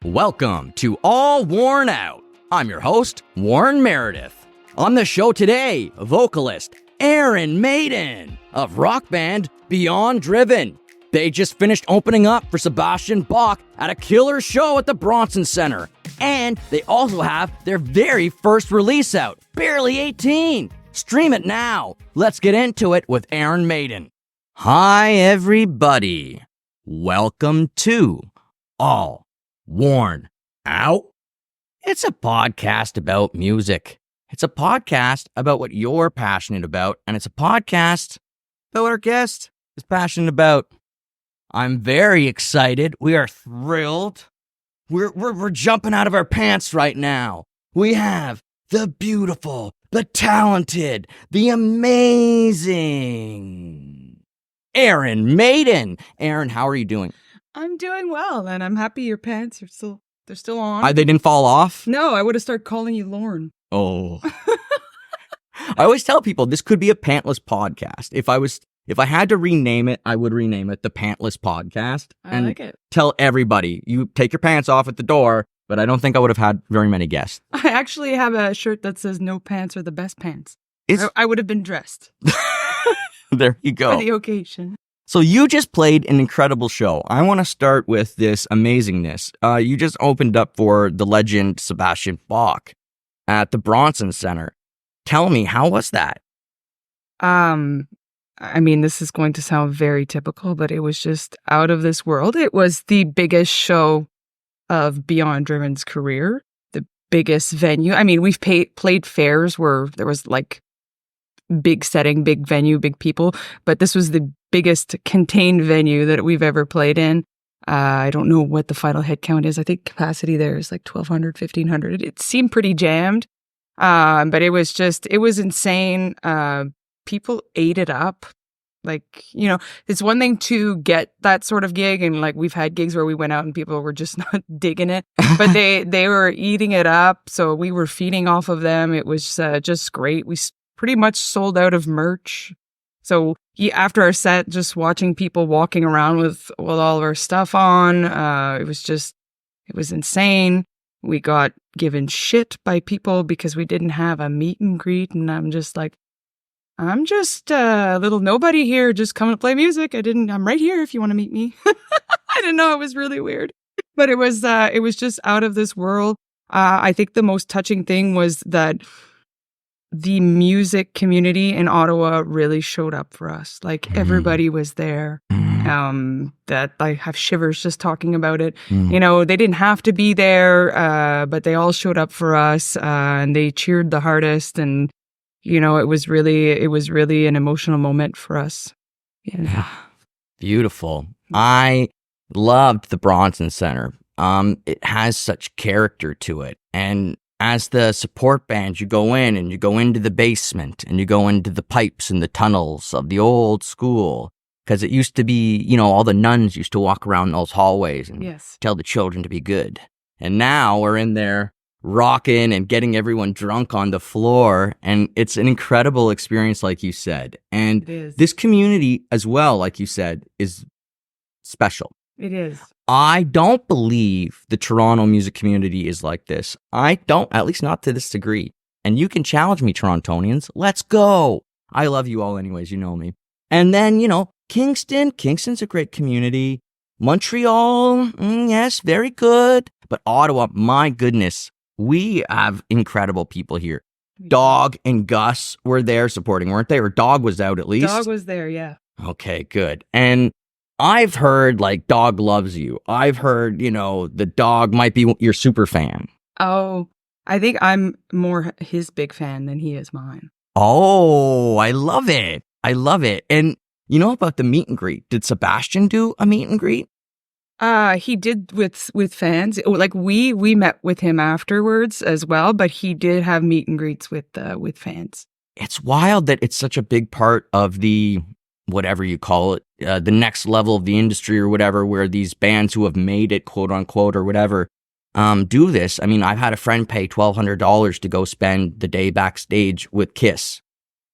Welcome to All Worn Out. I'm your host, Warren Meredith. On the show today, vocalist Erin Maiden of rock band Beyond Driven. They just finished opening up for Sebastian Bach at a killer show at the Bronson Centre. And they also have their very first release out, Barely 18. Stream it now. Let's get into it with Erin Maiden. Hi, everybody. Welcome to All Worn Out. It's a podcast about music. It's a podcast about what you're passionate about, and it's a podcast about what our guest is passionate about. I'm very excited. We are thrilled. We're jumping out of our pants right now. We have the beautiful, the talented, the amazing Erin Maiden. Erin, how are you doing? I'm doing well, and I'm happy your pants are still on. They didn't fall off? No, I would have started calling you Lauren. Oh. I always tell people this could be a pantless podcast. If I had to rename it, I would rename it the Pantless Podcast. I like it. Tell everybody, you take your pants off at the door, but I don't think I would have had very many guests. I actually have a shirt that says "No pants are the best pants." I would have been dressed. There you go. For the occasion. So you just played an incredible show. I want to start with this amazingness. You just opened up for the legend Sebastian Bach at the Bronson Centre. Tell me, how was that? I mean, this is going to sound very typical, but it was just out of this world. It was the biggest show of Beyond Driven's career, the biggest venue. I mean, we've played fairs where there was like big setting, big venue, big people, but this was the biggest contained venue that we've ever played in. I don't know what the final head count is. I think capacity there is like 1,200, 1,500. It seemed pretty jammed, but it was insane. People ate it up. Like, you know, it's one thing to get that sort of gig, and like we've had gigs where we went out and people were just not digging it, but they were eating it up. So we were feeding off of them. It was just great. We pretty much sold out of merch. So after our set, just watching people walking around with all of our stuff on, it was insane. We got given shit by people because we didn't have a meet and greet, and I'm just a little nobody here, just coming to play music. I'm right here if you want to meet me. I didn't know. It was really weird, but it was just out of this world. I think the most touching thing was that the music community in Ottawa really showed up for us. Like everybody was there. That I have shivers just talking about it. You know, they didn't have to be there, but they all showed up for us, and they cheered the hardest. And you know, it was really an emotional moment for us. Yeah. Beautiful. I loved the Bronson Centre. It has such character to it. And as the support band, you go in and you go into the basement and you go into the pipes and the tunnels of the old school. Because it used to be, you know, all the nuns used to walk around those hallways and tell the children to be good. And now we're in there rocking and getting everyone drunk on the floor. And it's an incredible experience, like you said. And this community as well, like you said, is special. It is. I don't believe the Toronto music community is like this. I don't, at least not to this degree. And you can challenge me, Torontonians. Let's go. I love you all anyways, you know me. And then, you know, Kingston's a great community. Montreal, yes, very good. But Ottawa, my goodness, we have incredible people here. Dog and Gus were there supporting, weren't they? Or Dog was out at least? Dog was there, yeah. Okay, good. And I've heard, like, Dog loves you. I've heard, you know, the Dog might be your super fan. Oh, I think I'm more his big fan than he is mine. Oh, I love it. I love it. And you know about the meet and greet? Did Sebastian do a meet and greet? He did with fans. Like we met with him afterwards as well, but he did have meet and greets with fans. It's wild that it's such a big part of the, whatever you call it, the next level of the industry or whatever, where these bands who have made it, quote unquote, or whatever, do this. I mean, I've had a friend pay $1,200 to go spend the day backstage with Kiss.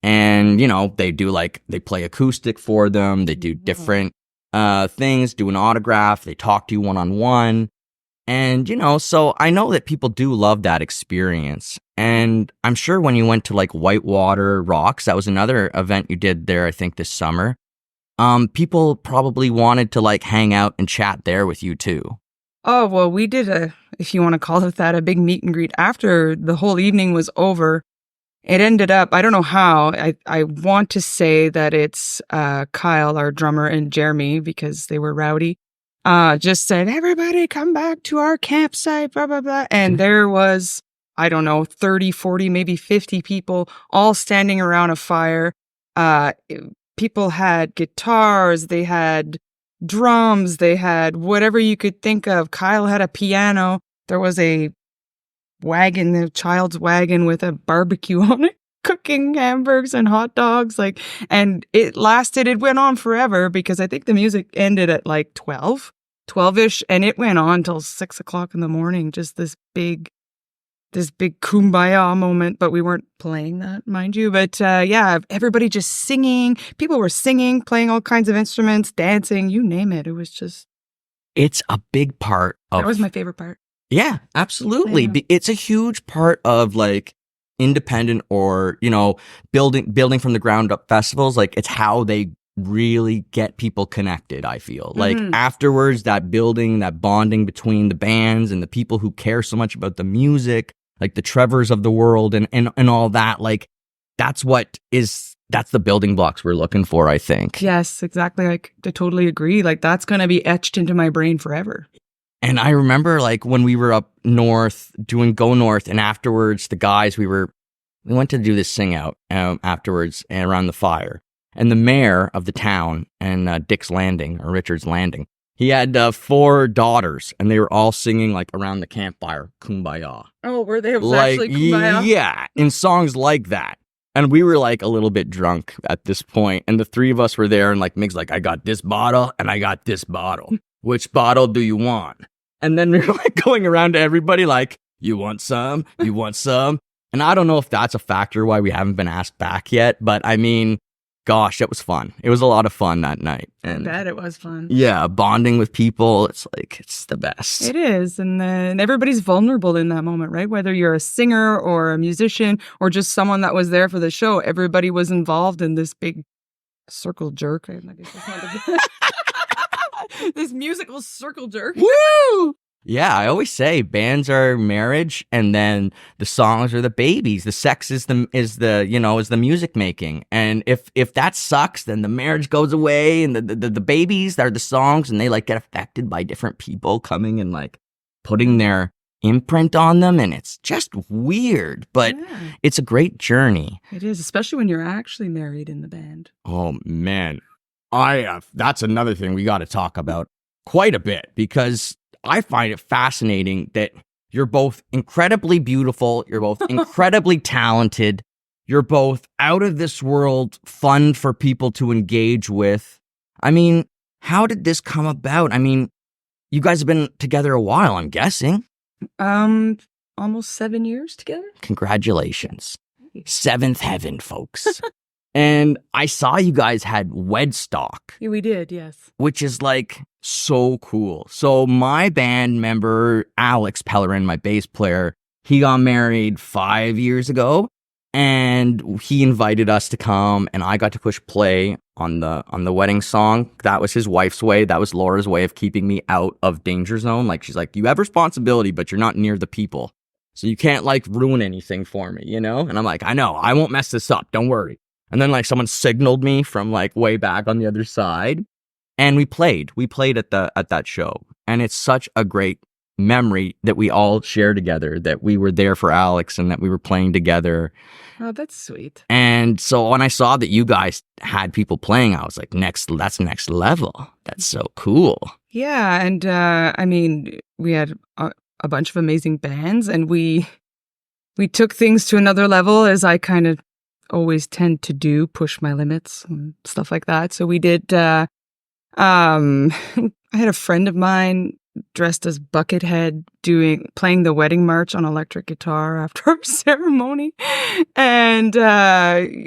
And, you know, they play acoustic for them. They do different things, do an autograph. They talk to you one-on-one. And, so I know that people do love that experience. And I'm sure when you went to like Whitewater Rocks, that was another event you did there, I think this summer. People probably wanted to like hang out and chat there with you too. Oh, well, we did if you want to call it that, a big meet and greet after the whole evening was over. It ended up, I don't know how, I want to say that it's Kyle, our drummer, and Jeremy, because they were rowdy, just said, everybody come back to our campsite, blah, blah, blah. And there was, I don't know, 30, 40, maybe 50 people all standing around a fire. People had guitars, they had drums, they had whatever you could think of. Kyle had a piano. There was a wagon, the child's wagon with a barbecue on it, cooking hamburgers and hot dogs. And it went on forever because I think the music ended at like 12-ish, and it went on till 6 o'clock in the morning. Just this big kumbaya moment, but we weren't playing that, mind you. But yeah, everybody just singing. People were singing, playing all kinds of instruments, dancing, you name it. It was just... It's a big part of... That was my favorite part. Yeah, absolutely. Yeah. It's a huge part of like independent or, building from the ground up festivals. Like it's how they really get people connected, I feel. Like afterwards, that building, that bonding between the bands and the people who care so much about the music, like the Trevors of the world and all that, like that's the building blocks we're looking for, I think. Yes, exactly. I totally agree. Like that's going to be etched into my brain forever. And I remember like when we were up north doing Go North, and afterwards the guys, we went to do this sing out afterwards and around the fire. And the mayor of the town and Dick's Landing or Richard's Landing, he had 4 daughters, and they were all singing like around the campfire, Kumbaya. Oh, were they actually Kumbaya? Yeah, in songs like that. And we were like a little bit drunk at this point, and the 3 of us were there, and like Mig's like, I got this bottle and I got this bottle. Which bottle do you want? And then we were like going around to everybody like, you want some? You want some? And I don't know if that's a factor why we haven't been asked back yet, but I mean, gosh, it was fun. It was a lot of fun that night. And I bet it was fun. Yeah, bonding with people, it's the best. It is. And then everybody's vulnerable in that moment, right? Whether you're a singer or a musician or just someone that was there for the show, everybody was involved in this big circle jerk. I guess that's not this musical circle jerk. Woo! Yeah, I always say bands are marriage, and then the songs are the babies. The sex is the music making. And if that sucks, then the marriage goes away, and the babies are the songs, and they like get affected by different people coming and like putting their imprint on them, and it's just weird, but it's a great journey. It is, especially when you're actually married in the band. Oh man. That's another thing we got to talk about quite a bit, because I find it fascinating that you're both incredibly beautiful, you're both incredibly talented, you're both out of this world fun for people to engage with. I mean, how did this come about? I mean, you guys have been together a while, I'm guessing. Almost 7 years together. Congratulations. 7th heaven, folks. And I saw you guys had Wedstock. Yeah, we did, yes. Which is like so cool. So my band member, Alex Pellerin, my bass player, he got married 5 years ago, and he invited us to come, and I got to push play on the wedding song. That was his wife's way. That was Laura's way of keeping me out of danger zone. Like, she's like, you have responsibility, but you're not near the people. So you can't like ruin anything for me, And I'm like, I know, I won't mess this up. Don't worry. And then like someone signaled me from like way back on the other side, and we played at that show. And it's such a great memory that we all share together, that we were there for Alex and that we were playing together. Oh, that's sweet. And so when I saw that you guys had people playing, I was like, that's next level. That's so cool. Yeah. And I mean, we had a bunch of amazing bands, and we took things to another level, as I kind of always tend to do, push my limits and stuff like that. So we did, I had a friend of mine dressed as Buckethead playing the wedding march on electric guitar after our ceremony. And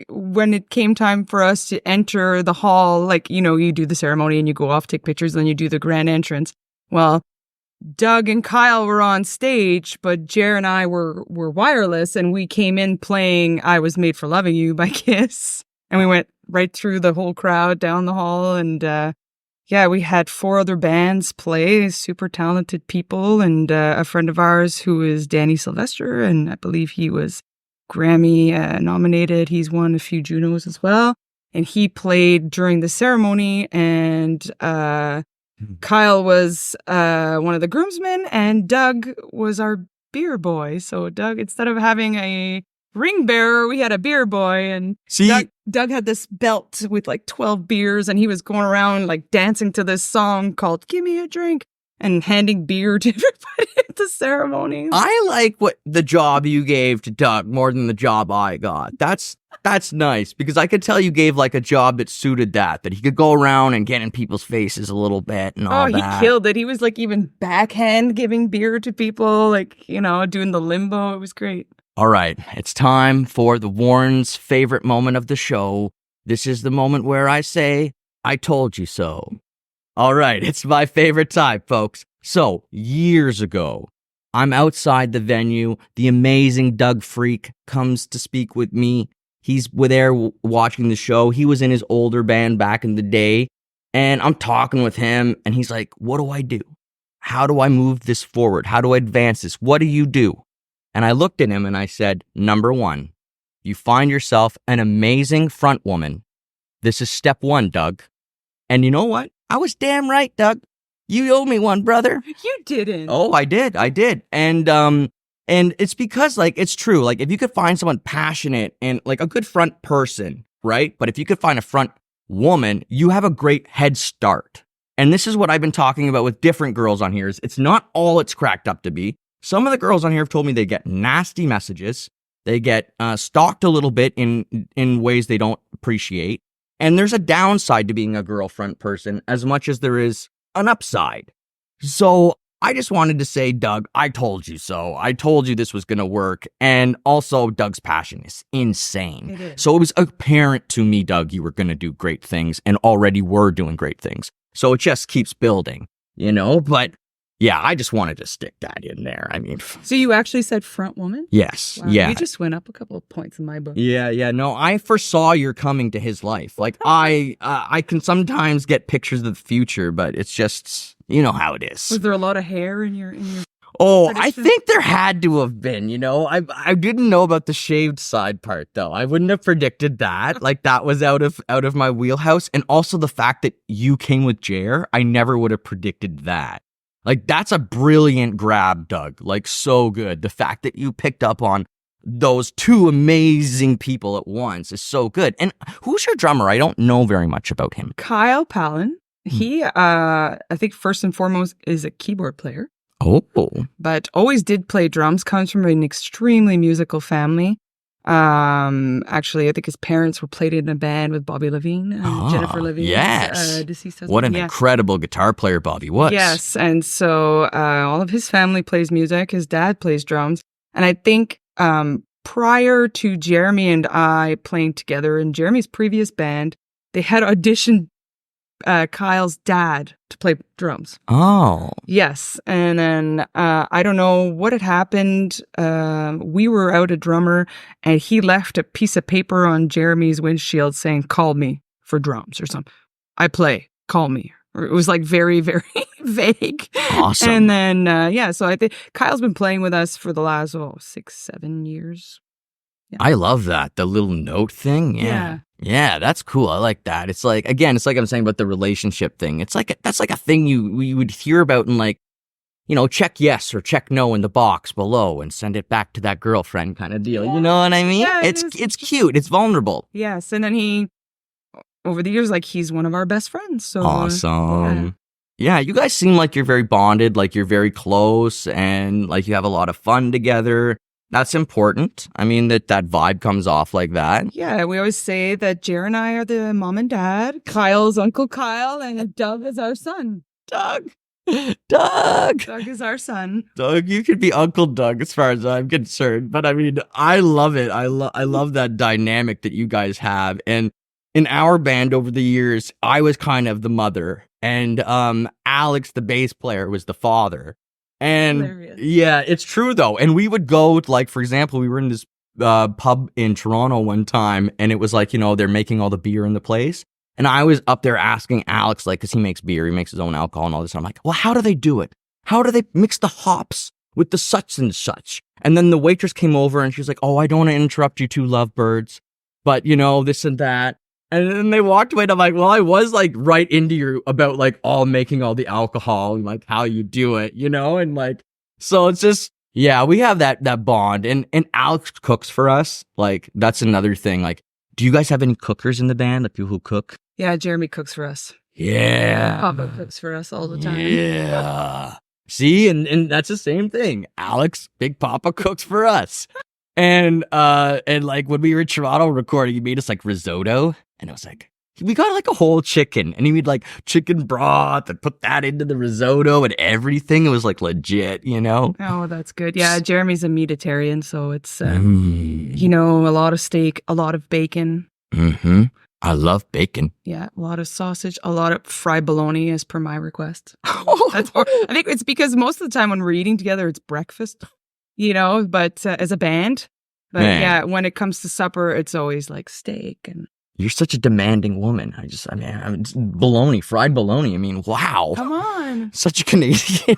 when it came time for us to enter the hall, like, you do the ceremony and you go off, take pictures, and then you do the grand entrance. Well, Doug and Kyle were on stage, but Jer and I were wireless, and we came in playing I Was Made for Loving You by Kiss. And we went right through the whole crowd down the hall. And we had 4 other bands play, super talented people. And a friend of ours who is Danny Sylvester, and I believe he was Grammy nominated. He's won a few Junos as well. And he played during the ceremony, and Kyle was one of the groomsmen, and Doug was our beer boy. So Doug, instead of having a ring bearer, we had a beer boy, and Doug had this belt with like 12 beers, and he was going around like dancing to this song called "Give Me a Drink" and handing beer to everybody at the ceremonies. I like what the job you gave to Doug more than the job I got. That's nice, because I could tell you gave like a job that suited that he could go around and get in people's faces a little bit and all that. Oh, he killed it. He was like even backhand giving beer to people, like, you know, doing the limbo. It was great. All right, it's time for the Warren's favorite moment of the show. This is the moment where I say, I told you so. All right, it's my favorite time, folks. So, years ago, I'm outside the venue. The amazing Doug Freak comes to speak with me. He's there watching the show. He was in his older band back in the day. And I'm talking with him, and he's like, what do I do? How do I move this forward? How do I advance this? What do you do? And I looked at him and I said, number 1, you find yourself an amazing front woman. This is step 1, Doug. And you know what? I was damn right, Doug. You owe me one, brother. You didn't. Oh, I did. And it's because, like, it's true. Like, if you could find someone passionate and like a good front person, right? But if you could find a front woman, you have a great head start. And this is what I've been talking about with different girls on here. It's not all it's cracked up to be. Some of the girls on here have told me they get nasty messages. They get stalked a little bit in ways they don't appreciate. And there's a downside to being a girl front person as much as there is an upside. So I just wanted to say, Doug, I told you so. I told you this was going to work. And also, Doug's passion is insane. It is. So it was apparent to me, Doug, you were going to do great things and already were doing great things. So it just keeps building, you know? But yeah, I just wanted to stick that in there. I mean, so you actually said front woman? Yes. Wow, yeah. You just went up a couple of points in my book. Yeah. No, I foresaw your coming to his life. Like I can sometimes get pictures of the future, but it's just, you know how it is. Was there a lot of hair in your Oh, prediction? I think there had to have been, you know. I didn't know about the shaved side part though. I wouldn't have predicted that. Like that was out of my wheelhouse. And also the fact that you came with Jer, I never would have predicted that. Like, that's a brilliant grab, Doug. Like, so good. The fact that you picked up on those 2 amazing people at once is so good. And who's your drummer? I don't know very much about him. Kyle Palin. He, I think first and foremost, is a keyboard player. Oh. But always did play drums. Comes from an extremely musical family. Actually, I think his parents were played in a band with Bobby Levine and Jennifer Levine. Yes. Deceased husband. What an incredible guitar player Bobby was. Yes. And so all of his family plays music. His dad plays drums. And I think prior to Jeremy and I playing together in Jeremy's previous band, they had auditioned Kyle's dad to play drums. Oh. Yes. And then I don't know what had happened. We were out a drummer and he left a piece of paper on Jeremy's windshield saying, call me for drums or something. I play, call me. It was like very, very vague. Awesome. And then, so I think Kyle's been playing with us for the last 6-7 years. Yeah. I love that. The little note thing. Yeah, that's cool. I like that. It's like, again, it's like I'm saying about the relationship thing. It's like, that's like a thing we would hear about in like, you know, check yes or check no in the box below and send it back to that girlfriend kind of deal. Yeah. You know what I mean? Yeah, it's cute. It's vulnerable. Yes. And then over the years, like he's one of our best friends. So awesome. Yeah, you guys seem like you're very bonded, like you're very close and like you have a lot of fun together. That's important. I mean, that vibe comes off like that. Yeah, we always say that Jer and I are the mom and dad. Kyle's Uncle Kyle, and Doug is our son. Doug is our son. Doug, you could be Uncle Doug as far as I'm concerned. But I mean, I love it. I love that dynamic that you guys have. And in our band over the years, I was kind of the mother. And Alex, the bass player, was the father. And Hilarious. yeah, it's true though. And we would go, like, for example, we were in this pub in Toronto one time, and it was like, they're making all the beer in the place. And I was up there asking Alex, like, because he makes beer, he makes his own alcohol and all this. And I'm like, well, how do they do it? How do they mix the hops with the such and such? And then the waitress came over and she was like, oh, I don't want to interrupt you two lovebirds, but this and that. And then they walked away and I'm like, well, I was like right into you about like making all the alcohol and like how you do it, and like, so it's just, yeah, we have that bond, and Alex cooks for us. Like, that's another thing. Like, do you guys have any cookers in the band? Like people who cook? Yeah, Jeremy cooks for us. Yeah. Papa cooks for us all the time. Yeah. See, and that's the same thing. Alex, Big Papa cooks for us. And like when we were in Toronto recording, he made us like risotto, and I was like, we got like a whole chicken, and he made like chicken broth and put that into the risotto and everything. It was like legit, Oh, that's good. Yeah, Jeremy's a meatitarian, so it's a lot of steak, a lot of bacon. Mm-hmm. I love bacon. Yeah, a lot of sausage, a lot of fried bologna as per my request. I think it's because most of the time when we're eating together, it's breakfast, but as a band. But Man. yeah, when it comes to supper, it's always like steak. And you're such a demanding woman. Bologna, fried bologna. I mean, wow. Come on. Such a Canadian.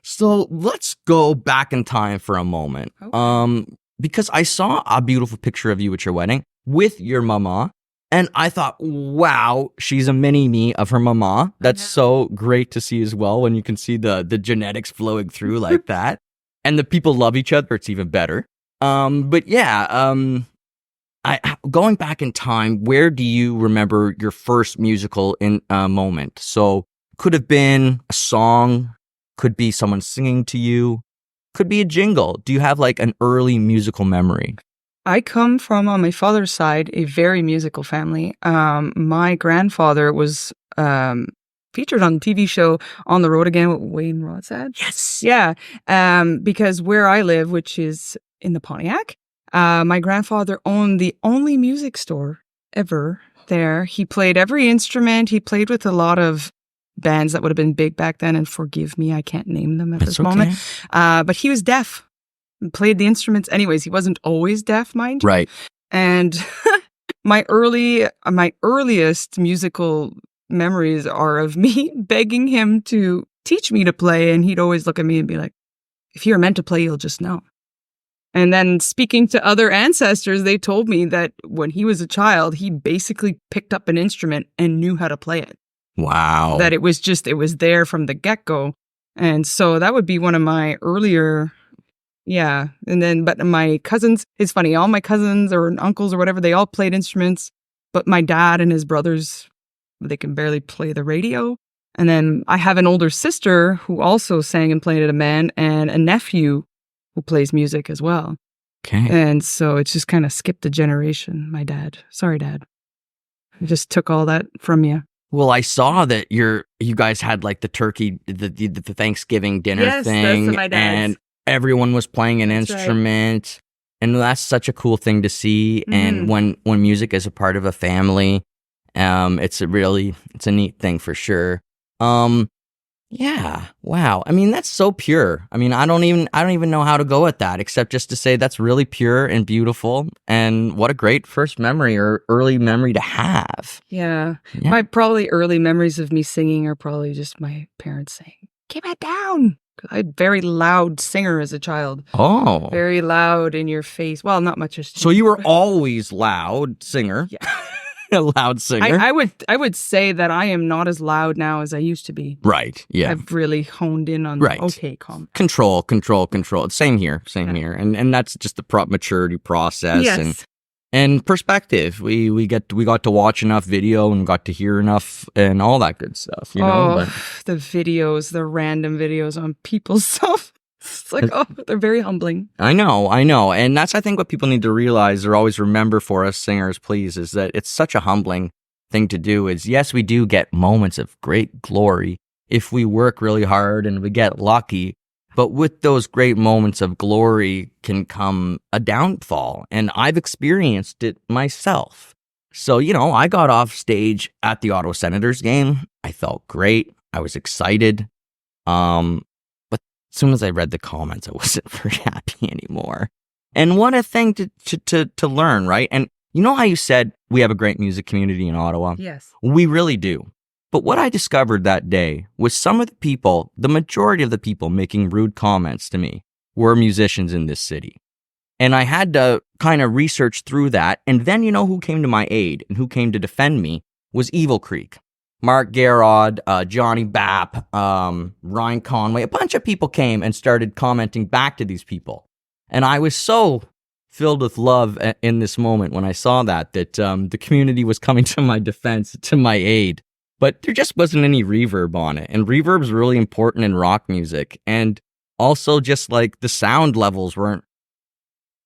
So let's go back in time for a moment. Okay. Because I saw a beautiful picture of you at your wedding with your mama, and I thought, wow, she's a mini me of her mama. That's so great to see as well, when you can see the genetics flowing through like that. And the people love each other, it's even better. But yeah, going back in time, where do you remember your first musical moment? So could have been a song, could be someone singing to you, could be a jingle. Do you have like an early musical memory? I come from, on my father's side, a very musical family. My grandfather was featured on the TV show On the Road Again with Wayne Rodsad. Yes. Yeah. Because where I live, which is in the Pontiac, my grandfather owned the only music store ever there. He played every instrument. He played with a lot of bands that would have been big back then, and forgive me, I can't name them at this moment. But he was deaf and played the instruments anyways. He wasn't always deaf, mind you. Right. And my earliest musical memories are of me begging him to teach me to play, and he'd always look at me and be like, if you're meant to play, you'll just know. And then speaking to other ancestors, they told me that when he was a child, he basically picked up an instrument and knew how to play it. Wow. That it was there from the get-go. And so that would be one of my earlier, yeah. And then, but my cousins, it's funny, all my cousins or uncles or whatever, they all played instruments, but my dad and his brothers, they can barely play the radio. And then I have an older sister who also sang and played in a band, and a nephew who plays music as well. Okay. And so it's just kind of skipped a generation, my dad. Sorry, Dad. I just took all that from you. Well, I saw that you guys had like the turkey, the Thanksgiving dinner thing, that's my dad's. And everyone was playing an instrument, and that's such a cool thing to see. Mm-hmm. And when music is a part of a family, it's a neat thing for sure. Yeah, wow. I mean, that's so pure. I mean, I don't even know how to go at that except just to say that's really pure and beautiful, and what a great first memory or early memory to have. Yeah. My probably early memories of me singing are probably just my parents saying, "Keep it down." I had very loud singer as a child. Oh. Very loud in your face. Well, not much. So you were always loud singer. Yeah. A loud singer. I would say that I am not as loud now as I used to be. Right. Yeah. I've really honed in on calm. Control. Same here. And that's just the maturity process. Yes. And perspective. We got to watch enough video and got to hear enough and all that good stuff, you know. The videos, the random videos on people's stuff. It's like, they're very humbling. I know. And that's, I think, what people need to realize or always remember for us singers, please, is that it's such a humbling thing to do. Is yes, we do get moments of great glory if we work really hard and we get lucky. But with those great moments of glory can come a downfall. And I've experienced it myself. So, I got off stage at the Ottawa Senators game. I felt great. I was excited. But as soon as I read the comments, I wasn't very happy anymore. And what a thing to learn, right? And you know how you said we have a great music community in Ottawa? Yes. We really do. But what I discovered that day was some of the people, the majority of the people making rude comments to me were musicians in this city. And I had to kind of research through that. And then you know who came to my aid and who came to defend me was Evil Creek. Mark Garrod, Johnny Bapp, Ryan Conway, a bunch of people came and started commenting back to these people. And I was so filled with love in this moment when I saw that the community was coming to my defense, to my aid. But there just wasn't any reverb on it. And reverb is really important in rock music. And also just like the sound levels weren't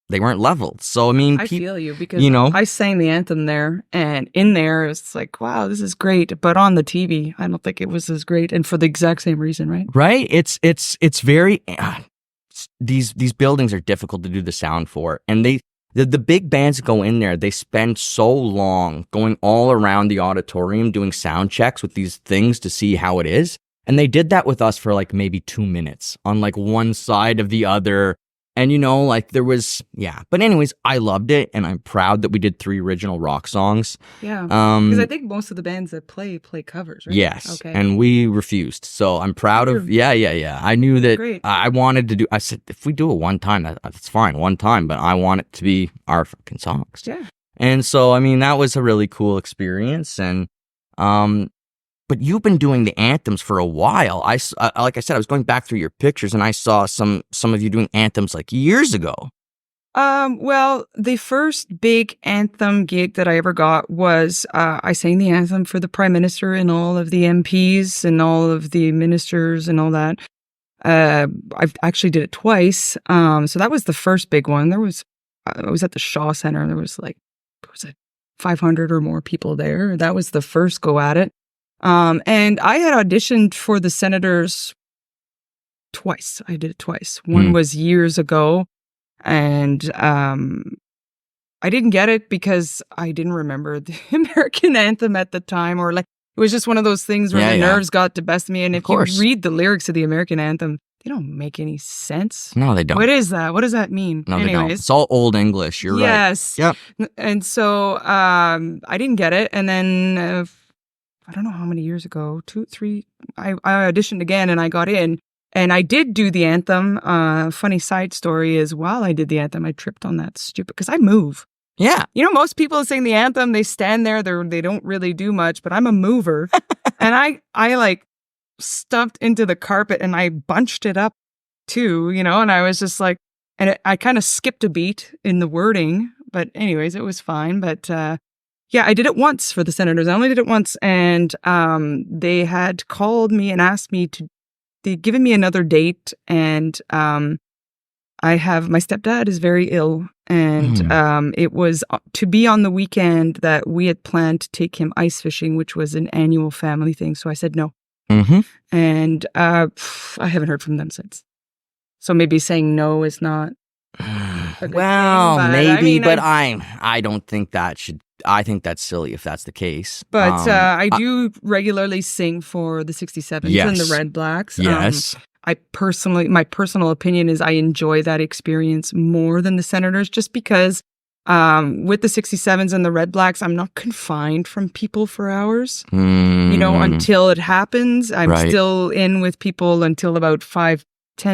leveled. So, I mean, I feel you because I sang the anthem there, and in there it's like, wow, this is great. But on the TV, I don't think it was as great, and for the exact same reason, right? Right. It's very these buildings are difficult to do the sound for, and the big bands that go in there, they spend so long going all around the auditorium doing sound checks with these things to see how it is. And they did that with us for like maybe 2 minutes on like one side of the other. And like there was, But anyways, I loved it, and I'm proud that we did 3 original rock songs. Yeah. Because I think most of the bands that play covers, right? Yes. Okay. And we refused. So I'm proud of, I knew that. Great. I wanted to do, I said, if we do it one time, that's fine, one time, but I want it to be our fucking songs. Yeah. And so, I mean, that was a really cool experience. And, but you've been doing the anthems for a while. Like I said, I was going back through your pictures, and I saw some of you doing anthems like years ago. Well, the first big anthem gig that I ever got was I sang the anthem for the Prime Minister and all of the MPs and all of the ministers and all that. I actually did it twice. So that was the first big one. I was at the Shaw Centre. There was 500 or more people there. That was the first go at it. And I had auditioned for the Senators twice. I did it twice. One was years ago, and I didn't get it because I didn't remember the American anthem at the time, or it was just one of those things where the nerves got the best of me. And if you read the lyrics of the American anthem, they don't make any sense. No, they don't. What is that? What does that mean? No, they don't. It's all Old English. You're right. Yes. Yep. And so I didn't get it, and then. I don't know how many years ago, 2, 3, I auditioned again and I got in, and I did do the anthem. Funny side story is while I did the anthem, I tripped on that because I move. Yeah. Most people sing the anthem, they stand there, they don't really do much, but I'm a mover. And I stuffed into the carpet and I bunched it up too, and I was just like, and I kind of skipped a beat in the wording, but anyways, it was fine. But, yeah, I did it once for the Senators. I only did it once, and they had called me and asked me they'd given me another date, and my stepdad is very ill, and it was to be on the weekend that we had planned to take him ice fishing, which was an annual family thing. So I said no. Mm-hmm. And I haven't heard from them since. So maybe saying no is not well, thing, maybe, but I don't think that should. I think that's silly if that's the case. But I do regularly sing for the 67s and the Red Blacks. Yes. My personal opinion is I enjoy that experience more than the Senators, just because with the 67s and the Red Blacks, I'm not confined from people for hours. Until it happens. I'm still in with people until about 5-10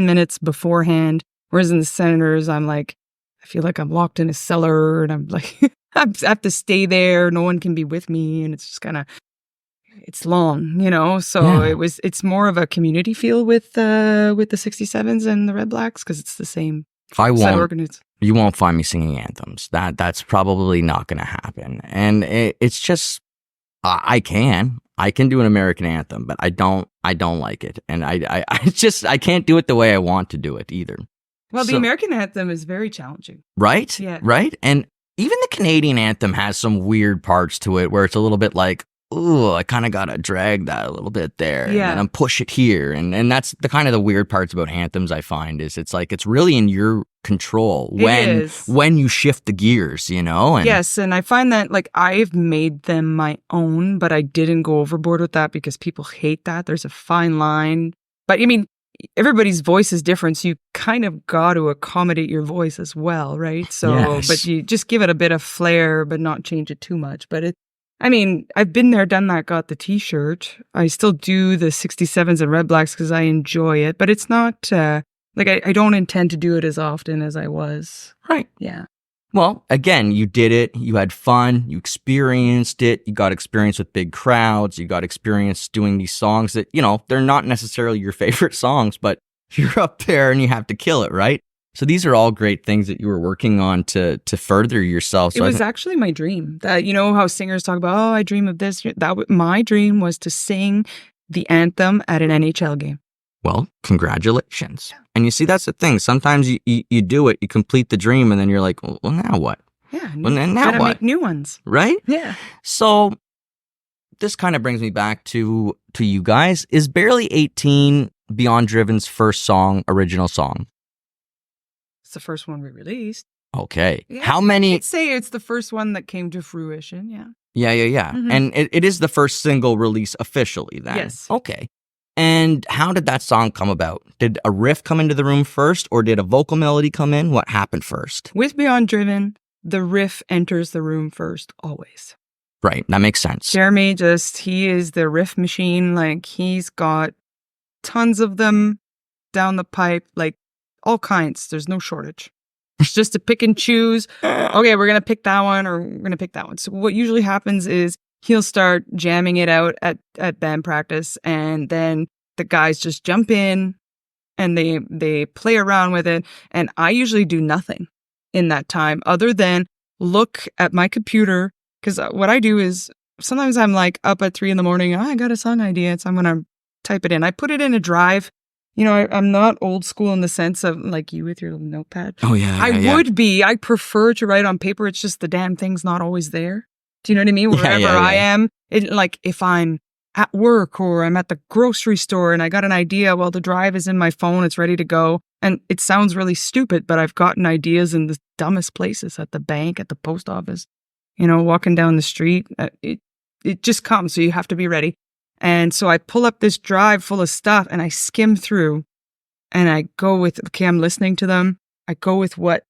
minutes beforehand. Whereas in the Senators, I'm like, I feel like I'm locked in a cellar, and I'm like, I have to stay there. No one can be with me, and it's just kind of, it's long, So it's more of a community feel with the 67s and the Red Blacks, because it's the same. You won't find me singing anthems. That's probably not going to happen, and it's just I can do an American anthem, but I don't like it, and I can't do it the way I want to do it either. Well, the American anthem is very challenging. Right? Yeah. Right? And even the Canadian anthem has some weird parts to it where it's a little bit like, ooh, I kind of got to drag that a little bit there. Yeah. And then push it here. And that's the kind of the weird parts about anthems I find is it's like it's really in your control when you shift the gears, And yes, and I find that I've made them my own, but I didn't go overboard with that because people hate that. There's a fine line But I mean, everybody's voice is different, so you kind of got to accommodate your voice as well, right? So, Yes. but you just give it a bit of flair, but not change it too much. But I mean, I've been there, done that, got the t-shirt. I still do the 67s and Red Blacks because I enjoy it, but it's not, like I don't intend to do it as often as I was. Right. Yeah. Well, again, you did it. You had fun. You experienced it. You got experience with big crowds. You got experience doing these songs that, they're not necessarily your favorite songs, but you're up there and you have to kill it, right? So these are all great things that you were working on to further yourself. So it was actually my dream. That, how singers talk about, I dream of this. My dream was to sing the anthem at an NHL game. Well, congratulations. And you see, that's the thing. Sometimes you do it, you complete the dream, and then you're like, well, now what? Yeah. Well, then now gotta what? Make new ones. Right? Yeah. So this kind of brings me back to you guys. Is Barely 18 Beyond Driven's first original song? It's the first one we released. Okay. Yeah. How many? I'd say it's the first one that came to fruition. Yeah. Yeah. Mm-hmm. And it is the first single release officially then? Yes. Okay. And how did that song come about? Did a riff come into the room first, or did a vocal melody come in? What happened first? With Beyond Driven, the riff enters the room first, always. Right, that makes sense. Jeremy he is the riff machine. Like, he's got tons of them down the pipe, like all kinds. There's no shortage. It's just to pick and choose. Okay, we're going to pick that one, or we're going to pick that one. So what usually happens is he'll start jamming it out at band practice, and then the guys just jump in and they play around with it. And I usually do nothing in that time other than look at my computer, because what I do is sometimes I'm like up at 3 a.m. I got a song idea, so I'm going to type it in. I put it in a drive. I'm not old school in the sense of like you with your little notepad. Oh, yeah. I would be. I prefer to write on paper. It's just the damn thing's not always there. Do you know what I mean? Wherever I am, like if I'm at work or I'm at the grocery store and I got an idea, well, the drive is in my phone, it's ready to go. And it sounds really stupid, but I've gotten ideas in the dumbest places, at the bank, at the post office, walking down the street. It just comes, so you have to be ready. And so I pull up this drive full of stuff and I skim through and I go with, okay, I'm listening to them. I go with what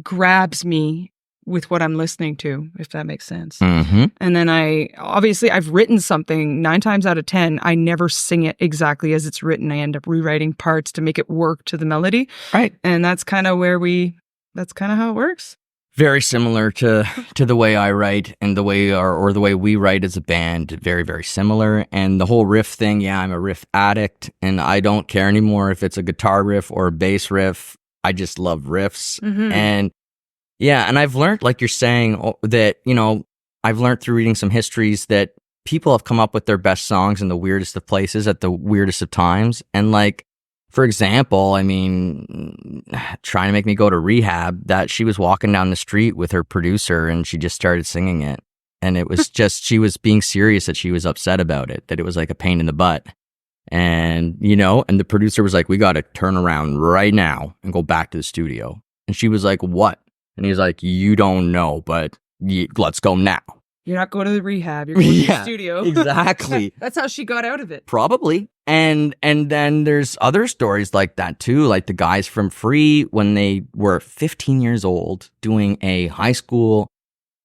grabs me with what I'm listening to, if that makes sense. Mm-hmm. And then I've written something 9 times out of 10, I never sing it exactly as it's written. I end up rewriting parts to make it work to the melody. Right. And that's kind of that's kind of how it works. Very similar to the way I write and the way or the way we write as a band. Very, very similar. And the whole riff thing, yeah, I'm a riff addict and I don't care anymore if it's a guitar riff or a bass riff. I just love riffs. Mm-hmm. And yeah, and I've learned, like you're saying, that, I've learned through reading some histories that people have come up with their best songs in the weirdest of places at the weirdest of times. And like, for example, I mean, trying to make me go to rehab, that she was walking down the street with her producer and she just started singing it. And it was just, she was being serious that she was upset about it, that it was like a pain in the butt. And, and the producer was like, we got to turn around right now and go back to the studio. And she was like, what? And he's like, you don't know, but let's go now. You're not going to the rehab. You're going to the studio. Exactly. That's how she got out of it. Probably. And then there's other stories like that too. Like the guys from Free, when they were 15 years old, doing a high school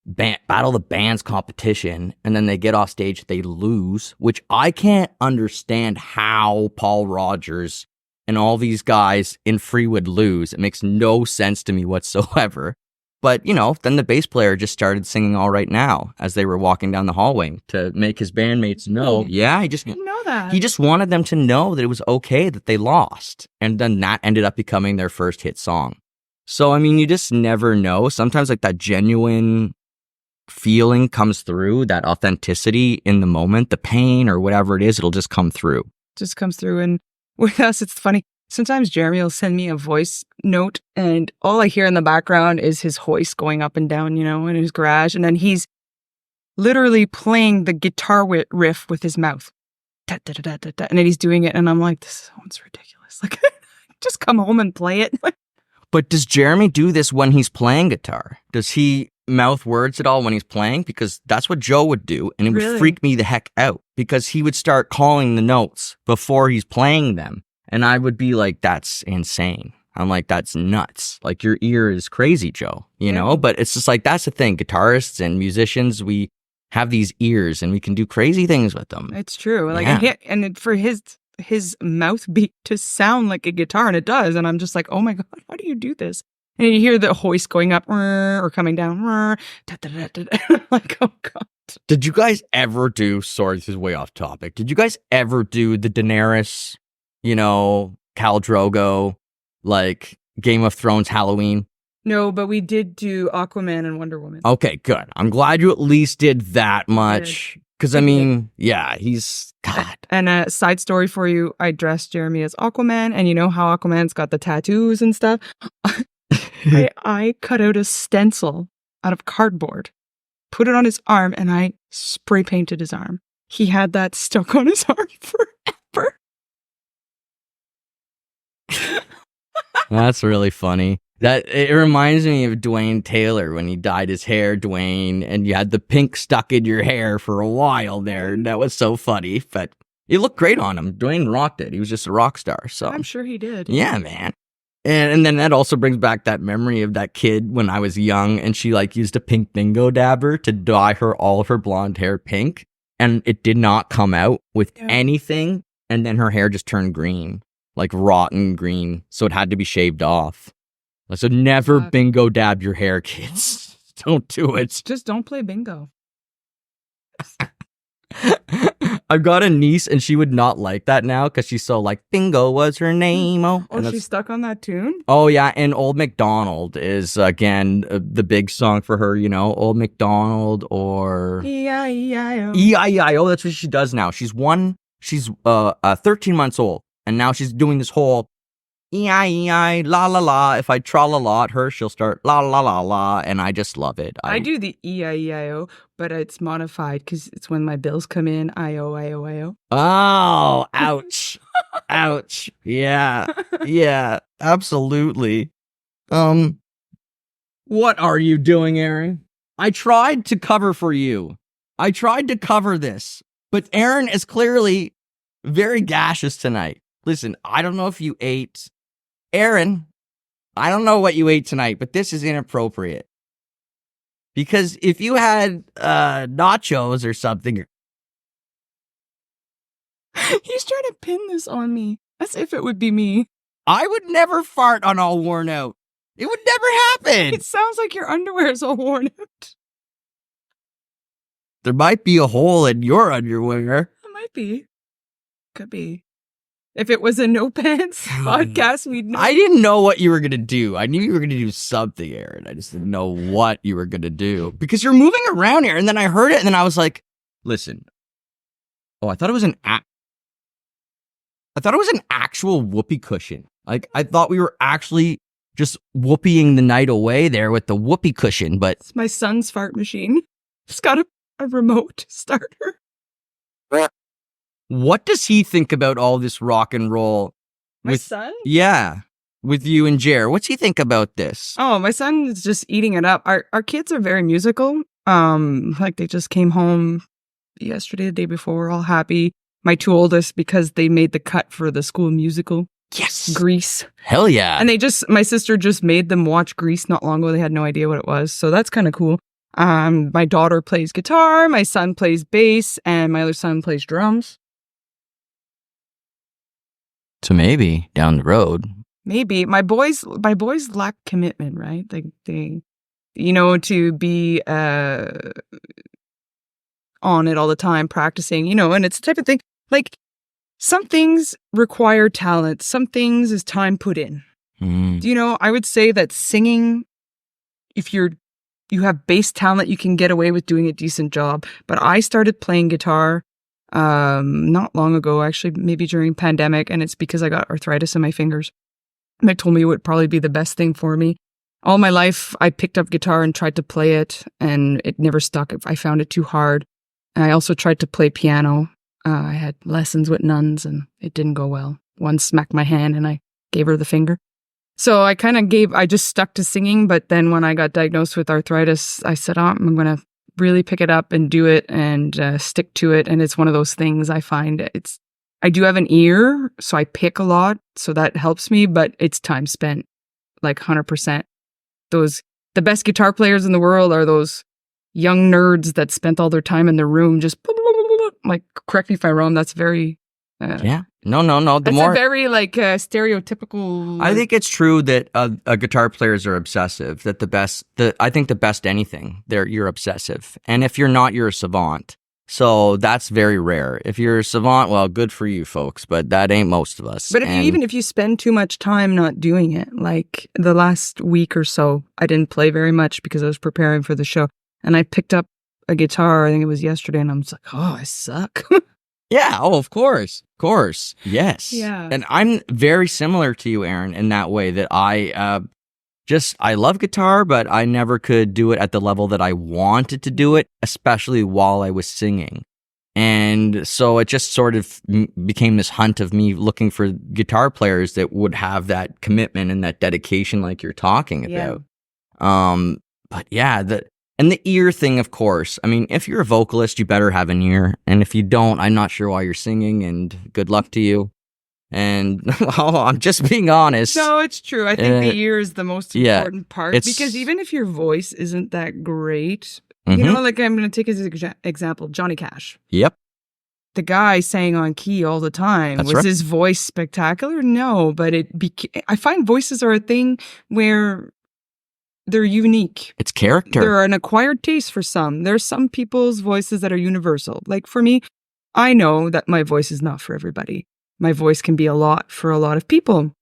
Battle of the Bands competition. And then they get off stage, they lose, which I can't understand how Paul Rogers and all these guys in Free would lose. It makes no sense to me whatsoever. But, then the bass player just started singing All Right Now as they were walking down the hallway to make his bandmates know. Yeah, I didn't know that. He just wanted them to know that it was okay that they lost. And then that ended up becoming their first hit song. So, I mean, you just never know. Sometimes like that genuine feeling comes through, that authenticity in the moment, the pain or whatever it is, it'll just come through. Just comes through. And with us, it's funny. Sometimes Jeremy will send me a voice note and all I hear in the background is his hoist going up and down, in his garage. And then he's literally playing the guitar riff with his mouth. Da, da, da, da, da, da. And then he's doing it. And I'm like, this sounds ridiculous. Like, just come home and play it. But does Jeremy do this when he's playing guitar? Does he mouth words at all when he's playing? Because that's what Joe would do. And it would freak me the heck out because he would start calling the notes before he's playing them. And I would be like, that's insane. I'm like, that's nuts. Like, your ear is crazy, Joe, you know? But it's just like, that's the thing. Guitarists and musicians, we have these ears and we can do crazy things with them. It's true. Like, for his mouth beat to sound like a guitar, and it does. And I'm just like, oh my God, how do you do this? And you hear the hoist going up or coming down. Like, oh God. Did you guys ever do, sorry, this is way off topic. Did you guys ever do the Daenerys, Khal Drogo, like Game of Thrones Halloween? No, but we did do Aquaman and Wonder Woman. Okay, good. I'm glad you at least did that much. Because, I mean, yeah, he's, God. And a side story for you, I dressed Jeremy as Aquaman, and you know how Aquaman's got the tattoos and stuff? I cut out a stencil out of cardboard, put it on his arm, and I spray painted his arm. He had that stuck on his arm forever. That's really funny. It reminds me of Dwayne Taylor when he dyed his hair, Dwayne, and you had the pink stuck in your hair for a while there. And that was so funny, but it looked great on him. Dwayne rocked it. He was just a rock star. So I'm sure he did. Yeah, man. And then that also brings back that memory of that kid when I was young, and she like used a pink bingo dabber to dye all of her blonde hair pink, and it did not come out with anything, and then her hair just turned green, like rotten green, so it had to be shaved off. So never bingo dab your hair, kids. Don't do it. Just don't play bingo. I've got a niece and she would not like that now because she's so like, bingo was her name. Oh, she's stuck on that tune? Oh, yeah. And Old MacDonald is, again, the big song for her, Old MacDonald or... E-I-E-I-O. E-I-E-I-O. That's what she does now. She's 13 months old. And now she's doing this whole E-I-E-I, la-la-la. If I tra-la-la at her, she'll start la-la-la-la, and I just love it. I do the E-I-E-I-O, but it's modified because it's when my bills come in, I-O, I-O, I-O. Oh, ouch. Ouch. Yeah. Yeah, absolutely. What are you doing, Erin? I tried to cover for you. I tried to cover this, but Erin is clearly very gaseous tonight. Listen, I don't know if you ate... Erin, I don't know what you ate tonight, but this is inappropriate. Because if you had nachos or something... He's trying to pin this on me, as if it would be me. I would never fart on All Worn Out. It would never happen. It sounds like your underwear is all worn out. There might be a hole in your underwear. It might be. Could be. If it was a no pants podcast, we'd know. I didn't know what you were going to do. I knew you were going to do something, Erin. I just didn't know what you were going to do. Because you're moving around here. And then I heard it and then I was like, listen. Oh, I thought it was an actual whoopee cushion. Like, I thought we were actually just whoopieing the night away there with the whoopee cushion, but... It's my son's fart machine. It's got a remote starter. What does he think about all this rock and roll? My son? Yeah, with you and Jer. What's he think about this? Oh, my son is just eating it up. Our kids are very musical. Like they just came home yesterday, the day before. We're all happy. My two oldest, because they made the cut for the school musical. Yes. Grease. Hell yeah. And my sister just made them watch Grease not long ago. They had no idea what it was. So that's kind of cool. My daughter plays guitar. My son plays bass. And my other son plays drums. So maybe down the road. Maybe my boys lack commitment, right? They to be on it all the time, practicing, and it's the type of thing, like some things require talent. Some things is time put in. I would say that singing, if you have bass talent, you can get away with doing a decent job. But I started playing guitar not long ago, actually, maybe during pandemic, and it's because I got arthritis in my fingers. And they told me it would probably be the best thing for me. All my life, I picked up guitar and tried to play it, and it never stuck. I found it too hard. And I also tried to play piano. I had lessons with nuns, and it didn't go well. One smacked my hand, and I gave her the finger. So I just stuck to singing, but then when I got diagnosed with arthritis, I said, I'm going to really pick it up and do it and stick to it. And it's one of those things I find I do have an ear, so I pick a lot, so that helps me, but it's time spent, like 100%. The best guitar players in the world are those young nerds that spent all their time in the room just like, correct me if I'm wrong, that's very Yeah. No. That's a very stereotypical. I think it's true that guitar players are obsessive. That I think the best anything, you're obsessive. And if you're not, you're a savant. So that's very rare. If you're a savant, well, good for you folks, but that ain't most of us. But even if you spend too much time not doing it, like the last week or so, I didn't play very much because I was preparing for the show. And I picked up a guitar, I think it was yesterday, and I'm just like, oh, I suck. Yeah. Oh, of course. Yes. Yeah. And I'm very similar to you, Erin, in that way that I love guitar, but I never could do it at the level that I wanted to do it, especially while I was singing. And so it just sort of became this hunt of me looking for guitar players that would have that commitment and that dedication like you're talking about. Yeah. But yeah, and the ear thing, of course. I mean, if you're a vocalist, you better have an ear. And if you don't, I'm not sure why you're singing, and good luck to you. And I'm just being honest. No, it's true. I think the ear is the most important part. Because even if your voice isn't that great, you know, like I'm going to take as an example, Johnny Cash. Yep. The guy sang on key all the time. That's Was right. his voice spectacular? No, but I find voices are a thing where they're unique. It's character. They're an acquired taste for some. There's some people's voices that are universal. Like for me, I know that my voice is not for everybody. My voice can be a lot for a lot of people.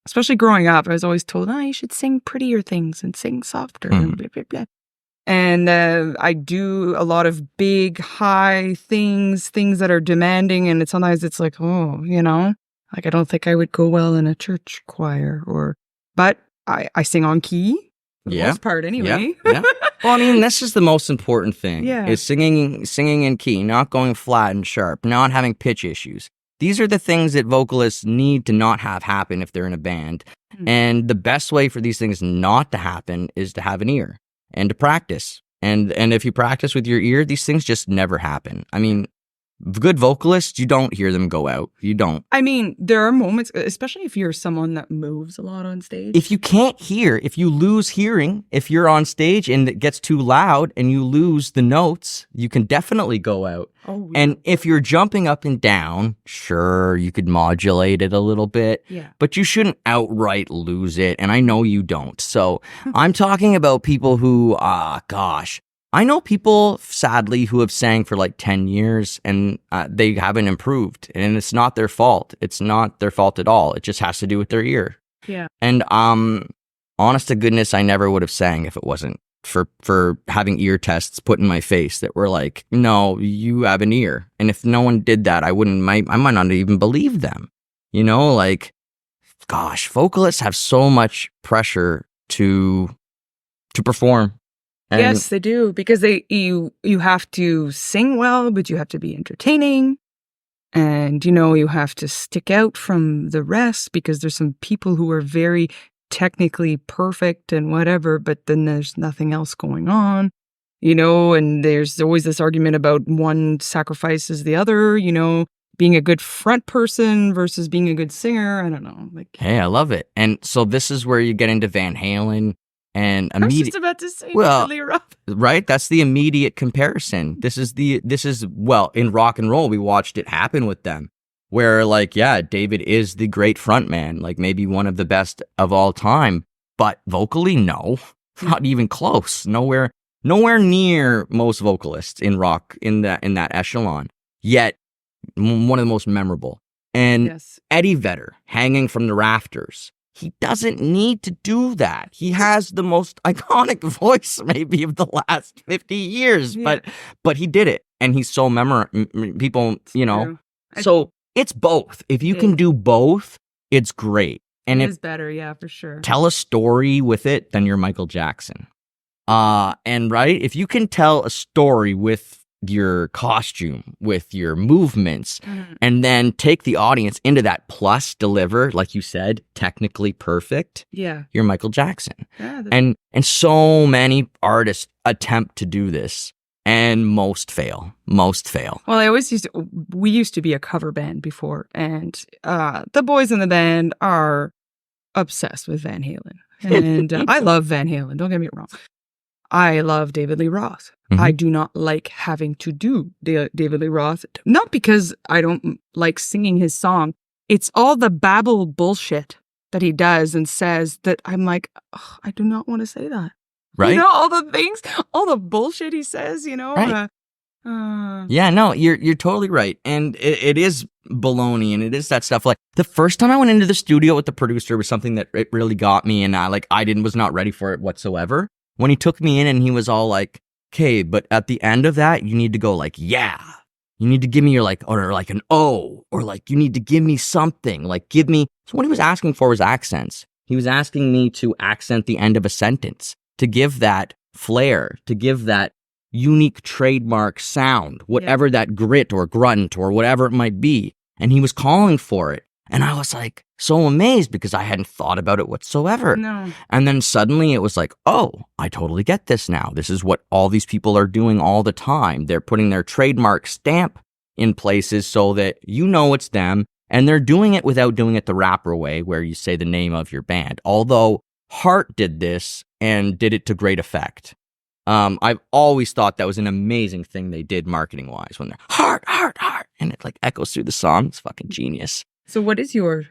Especially growing up, I was always told, you should sing prettier things and sing softer and blah, blah, blah. And I do a lot of big, high things that are demanding. And sometimes it's like, like I don't think I would go well in a church choir. But I sing on key. For the most part, anyway. Yeah. Well, I mean, this is the most important thing. Yeah. Is singing in key, not going flat and sharp, not having pitch issues. These are the things that vocalists need to not have happen if they're in a band. And the best way for these things not to happen is to have an ear and to practice. And if you practice with your ear, these things just never happen. I mean, good vocalists, you don't hear them go out. You don't. I mean, there are moments, especially if you're someone that moves a lot on stage. If you can't hear, if you lose hearing, if you're on stage and it gets too loud and you lose the notes, you can definitely go out. Oh, yeah. And if you're jumping up and down, sure, you could modulate it a little bit, but you shouldn't outright lose it. And I know you don't. So I'm talking about people who, I know people, sadly, who have sang for like 10 years and they haven't improved. And it's not their fault. It's not their fault at all. It just has to do with their ear. Yeah. And honest to goodness, I never would have sang if it wasn't for having ear tests put in my face that were like, no, you have an ear. And if no one did that, I might not even believe them. You know, like, gosh, vocalists have so much pressure to perform. And yes, they do, because you have to sing well, but you have to be entertaining, and you have to stick out from the rest, because there's some people who are very technically perfect and whatever, but then there's nothing else going on, and there's always this argument about one sacrifices the other, being a good front person versus being a good singer. I don't know. Hey, I love it. And so this is where you get into Van Halen. And I was just about to say, right? That's the immediate comparison. This is in rock and roll, we watched it happen with them, where David is the great frontman, like maybe one of the best of all time, but vocally, no, not even close. Nowhere near most vocalists in rock in that echelon. Yet one of the most memorable. And Eddie Vedder hanging from the rafters. He doesn't need to do that. He has the most iconic voice maybe of the last 50 years, but he did it. And he's so memorable. People, So it's both. If you can do both, it's great. And it is better, yeah, for sure. Tell a story with it, then you're Michael Jackson. And if you can tell a story with your costume, with your movements, and then take the audience into that, plus deliver, like you said, technically perfect, you're Michael Jackson. And so many artists attempt to do this, and most fail. Most fail. Well, we used to be a cover band before, and the boys in the band are obsessed with Van Halen. And I love Van Halen, don't get me wrong. I love David Lee Roth. Mhm. I do not like having to do David Lee Roth, not because I don't like singing his song. It's all the babble bullshit that he does and says that I'm like, "Ugh, I do not want to say that." Right? You know, all the things, all the bullshit he says, you know? Right. Yeah, no, you're totally right. And it is baloney, and it is that stuff. Like, the first time I went into the studio with the producer was something that it really got me, and I was not ready for it whatsoever. When he took me in and he was all like, okay, but at the end of that, you need to go like, yeah. You need to give me your or like an O, or like you need to give me something. Like, give me. So what he was asking for was accents. He was asking me to accent the end of a sentence, to give that flair, to give that unique trademark sound, whatever that grit or grunt or whatever it might be. And he was calling for it. And I was like so amazed because I hadn't thought about it whatsoever. No. And then suddenly it was like, oh, I totally get this now. This is what all these people are doing all the time. They're putting their trademark stamp in places so that you know it's them. And they're doing it without doing it the rapper way, where you say the name of your band. Although Heart did this and did it to great effect. I've always thought that was an amazing thing they did marketing-wise, when they're Heart, Heart, Heart, and it like echoes through the song. It's fucking genius. So what is your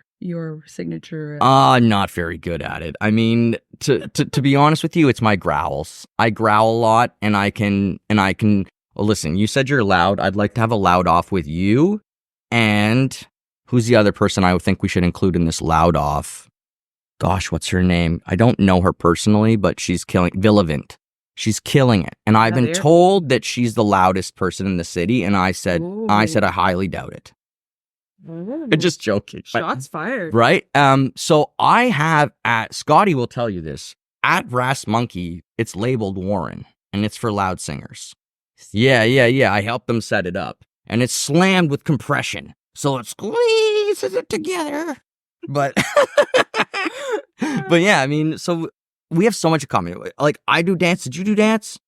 signature? Not very good at it. I mean, to be honest with you, it's my growls. I growl a lot, and I can. Well, listen, you said you're loud. I'd like to have a loud off with you. And who's the other person I would think we should include in this loud off? Gosh, what's her name? I don't know her personally, but she's killing Villavant. She's killing it. And I've been told that she's the loudest person in the city. And I said, I highly doubt it. I'm just joking. Shots fired. Right? So I have Scotty will tell you this. At Brass Monkey, it's labeled Warren, and it's for loud singers. Yeah. I helped them set it up. And it's slammed with compression. So it squeezes it together. But yeah, I mean, so we have so much in common. Like, I do dance. Did you do dance?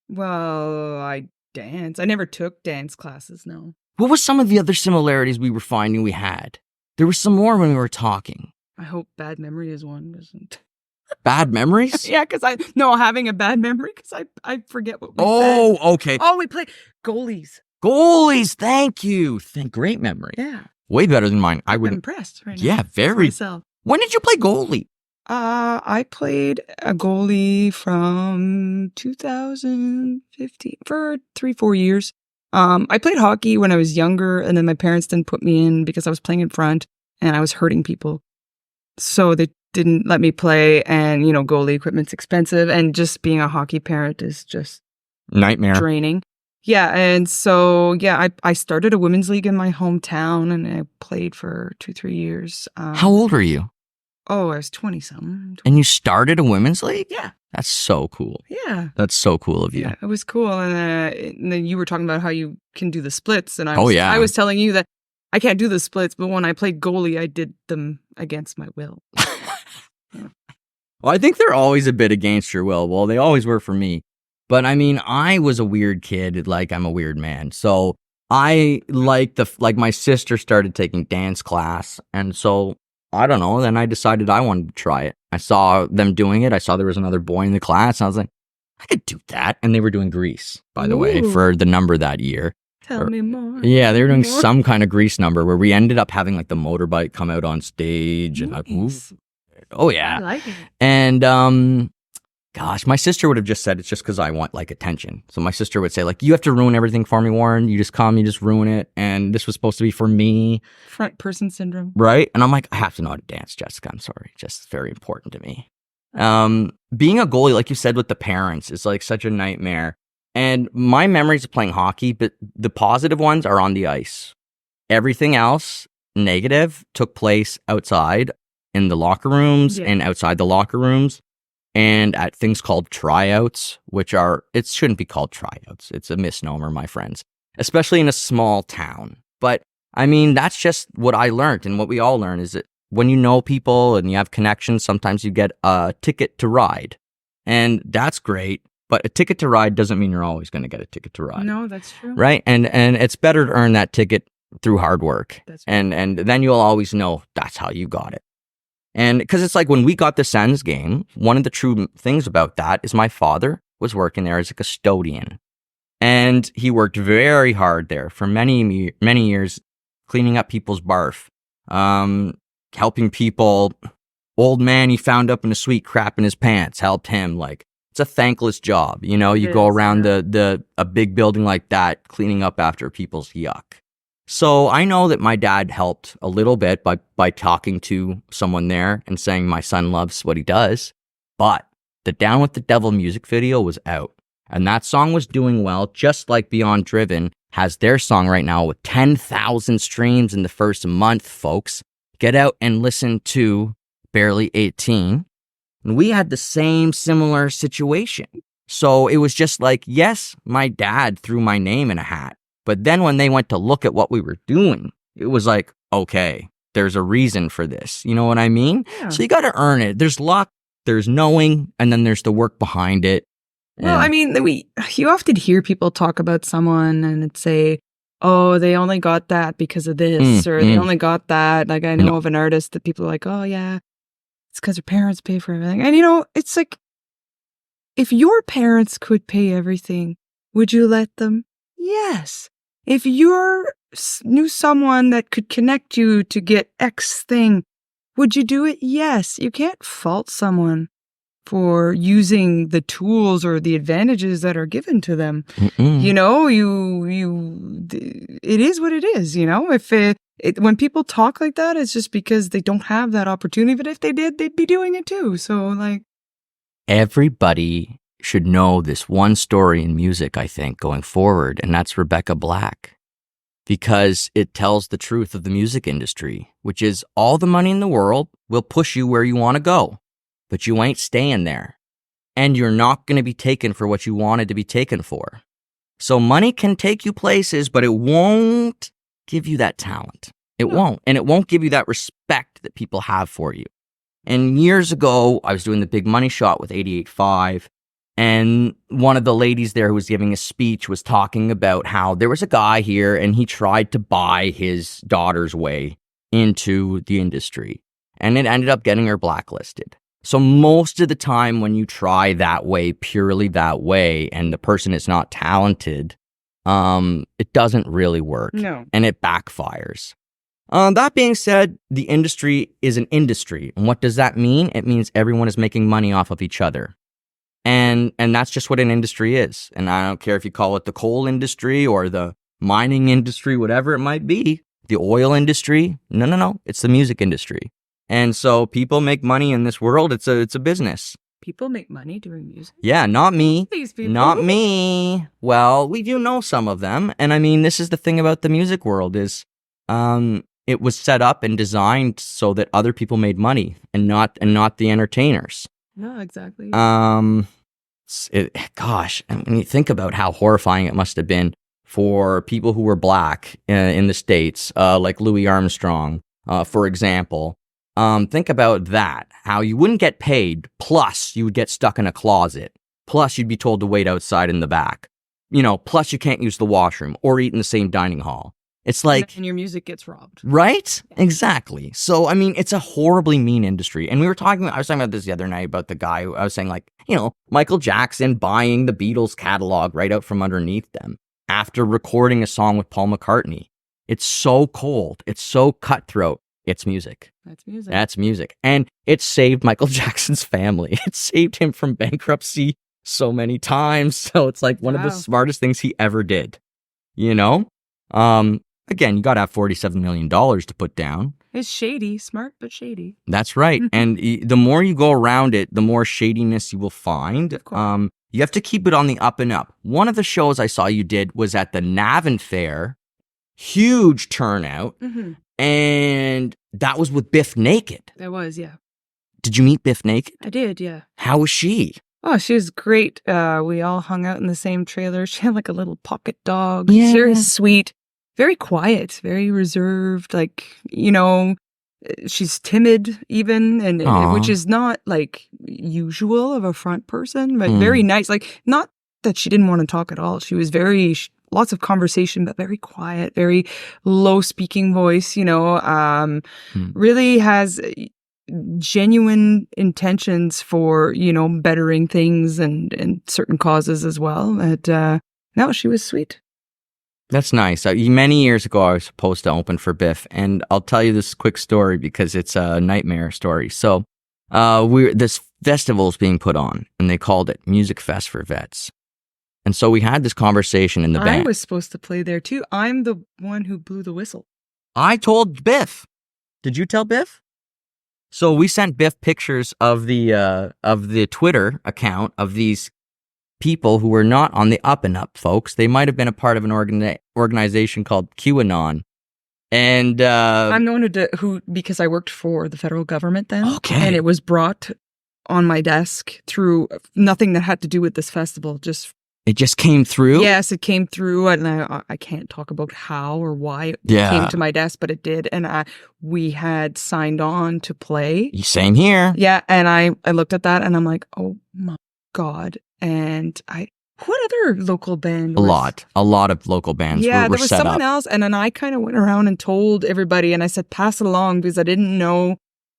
Well, I dance. I never took dance classes, no. What was some of the other similarities we were finding we had? There was some more when we were talking. I hope bad memory is one, isn't. Bad memories? Yeah, having a bad memory, because I forget what we said. Oh, okay. Oh, we played goalies. Goalies, thank you. Great memory. Yeah. Way better than mine. I'm impressed right now. Yeah, very. Myself. When did you play goalie? I played a goalie from 2015 for 3-4 years. I played hockey when I was younger, and then my parents didn't put me in because I was playing in front and I was hurting people. So they didn't let me play, and, goalie equipment's expensive, and just being a hockey parent is just nightmare. Draining. Yeah, and so, I started a women's league in my hometown, and I played for 2-3 years. How old were you? Oh, I was 20-something. And you started a women's league? Yeah. That's so cool. Yeah. That's so cool of you. Yeah, it was cool. And then you were talking about how you can do the splits. And I was telling you that I can't do the splits, but when I played goalie, I did them against my will. Yeah. Well, I think they're always a bit against your will. Well, they always were for me. But I mean, I was a weird kid. Like, I'm a weird man. So I my sister started taking dance class. And so I don't know. Then I decided I wanted to try it. I saw them doing it. I saw there was another boy in the class. And I was like, I could do that. And they were doing Grease, by the way, for the number that year. Tell me more. Yeah, they were doing some kind of Grease number where we ended up having like the motorbike come out on stage. Nice. And oh, yeah. I like it. And gosh, my sister would have just said it's just because I want like attention. So my sister would say like, you have to ruin everything for me, Warren. You just come, you just ruin it. And this was supposed to be for me. Front person syndrome. Right? And I'm like, I have to know how to dance, Jessica. I'm sorry. Just very important to me. Being a goalie, like you said, with the parents is like such a nightmare. And my memories of playing hockey, but the positive ones are on the ice. Everything else, negative, took place outside in the locker rooms and outside the locker rooms. And at things called tryouts, it shouldn't be called tryouts. It's a misnomer, my friends, especially in a small town. But I mean, that's just what I learned. And what we all learn is that when you know people and you have connections, sometimes you get a ticket to ride. And that's great. But a ticket to ride doesn't mean you're always going to get a ticket to ride. No, that's true. Right? And it's better to earn that ticket through hard work. That's right. And then you'll always know that's how you got it. And because it's like when we got the Sens game, one of the true things about that is my father was working there as a custodian. And he worked very hard there for many, many years, cleaning up people's barf, helping people. Old man he found up in a sweet crap in his pants helped him. Like, it's a thankless job. You know, you go around a big building like that, cleaning up after people's yuck. So I know that my dad helped a little bit by talking to someone there and saying my son loves what he does. But the Down with the Devil music video was out. And that song was doing well, just like Beyond Driven has their song right now with 10,000 streams in the first month, folks. Get out and listen to Barely 18. And we had the same similar situation. So it was just like, yes, my dad threw my name in a hat. But then when they went to look at what we were doing, it was like, okay, there's a reason for this. You know what I mean? Yeah. So you got to earn it. There's luck, there's knowing, and then there's the work behind it. Well, I mean, you often hear people talk about someone and it's say, oh, they only got that because of this, or they only got that. Like, I know of an artist that people are like, oh, yeah, it's because their parents pay for everything. And, you know, it's like, if your parents could pay everything, would you let them? Yes. If you knew someone that could connect you to get X thing, would you do it? Yes. You can't fault someone for using the tools or the advantages that are given to them. You know, it is what it is, you know? If when people talk like that, it's just because they don't have that opportunity. But if they did, they'd be doing it too. So, like, everybody should know this one story in music, I think, going forward, and that's Rebecca Black, because it tells the truth of the music industry, which is all the money in the world will push you where you want to go, but you ain't staying there, and you're not going to be taken for what you wanted to be taken for. So money can take you places, but it won't give you that talent. It won't, and it won't give you that respect that people have for you. And years ago, I was doing the Big Money Shot with 88.5, and one of the ladies there who was giving a speech was talking about how there was a guy here and he tried to buy his daughter's way into the industry, and it ended up getting her blacklisted. So most of the time when you try that way, purely that way, and the person is not talented, it doesn't really work. No. And it backfires. That being said, the industry is an industry. And what does that mean? It means everyone is making money off of each other. And that's just what an industry is. And I don't care if you call it the coal industry or the mining industry, whatever it might be, the oil industry. No. It's the music industry. And so people make money in this world. It's a business. People make money doing music? Yeah, not me. These people. Not me. Well, we do know some of them. And I mean, this is the thing about the music world is it was set up and designed so that other people made money and not the entertainers. No, exactly. Gosh, when you think about how horrifying it must have been for people who were black in the States, like Louis Armstrong, for example. Think about that, how you wouldn't get paid, plus you would get stuck in a closet, plus you'd be told to wait outside in the back, you know, plus you can't use the washroom or eat in the same dining hall. It's like... And your music gets robbed. Right? Exactly. So, I mean, it's a horribly mean industry. And I was talking about this the other night about the guy who I was saying, like, you know, Michael Jackson buying the Beatles catalog right out from underneath them after recording a song with Paul McCartney. It's so cold. It's so cutthroat. It's music. That's music. That's music. And it saved Michael Jackson's family. It saved him from bankruptcy so many times. So it's like one of the smartest things he ever did. You know? Again, you got to have $47 million to put down. It's shady. Smart, but shady. That's right. And the more you go around it, the more shadiness you will find. Of course. You have to keep it on the up and up. One of the shows I saw you did was at the Navan Fair. Huge turnout. Mm-hmm. And that was with Biff Naked. That was, yeah. Did you meet Biff Naked? I did, yeah. How was she? Oh, she was great. We all hung out in the same trailer. She had like a little pocket dog. Yeah. Very sweet. Very quiet. Very reserved. Like, you know, she's timid even. And which is not like, usual of a front person, but very nice. Like, not that she didn't want to talk at all. She was lots of conversation, but very quiet, very low speaking voice, really has genuine intentions for, bettering things and certain causes as well. But no, she was sweet. That's nice. Many years ago, I was supposed to open for Biff, and I'll tell you this quick story because it's a nightmare story. So, this festival is being put on, and they called it Music Fest for Vets. And so we had this conversation in the band. I was supposed to play there too. I'm the one who blew the whistle. I told Biff. Did you tell Biff? So we sent Biff pictures of the Twitter account of these people who were not on the up and up, folks. They might have been a part of an organization called QAnon. And I'm the one who, because I worked for the federal government then. Okay. And it was brought on my desk through nothing that had to do with this festival. It just came through? Yes, it came through, and I can't talk about how or why it came to my desk, but it did, and we had signed on to play. Same here. Yeah, and I looked at that, and I'm like, oh my God. And what other local band? A lot of local bands were there was set someone up. else, and then I kind of went around and told everybody, and I said, pass it along, because I didn't know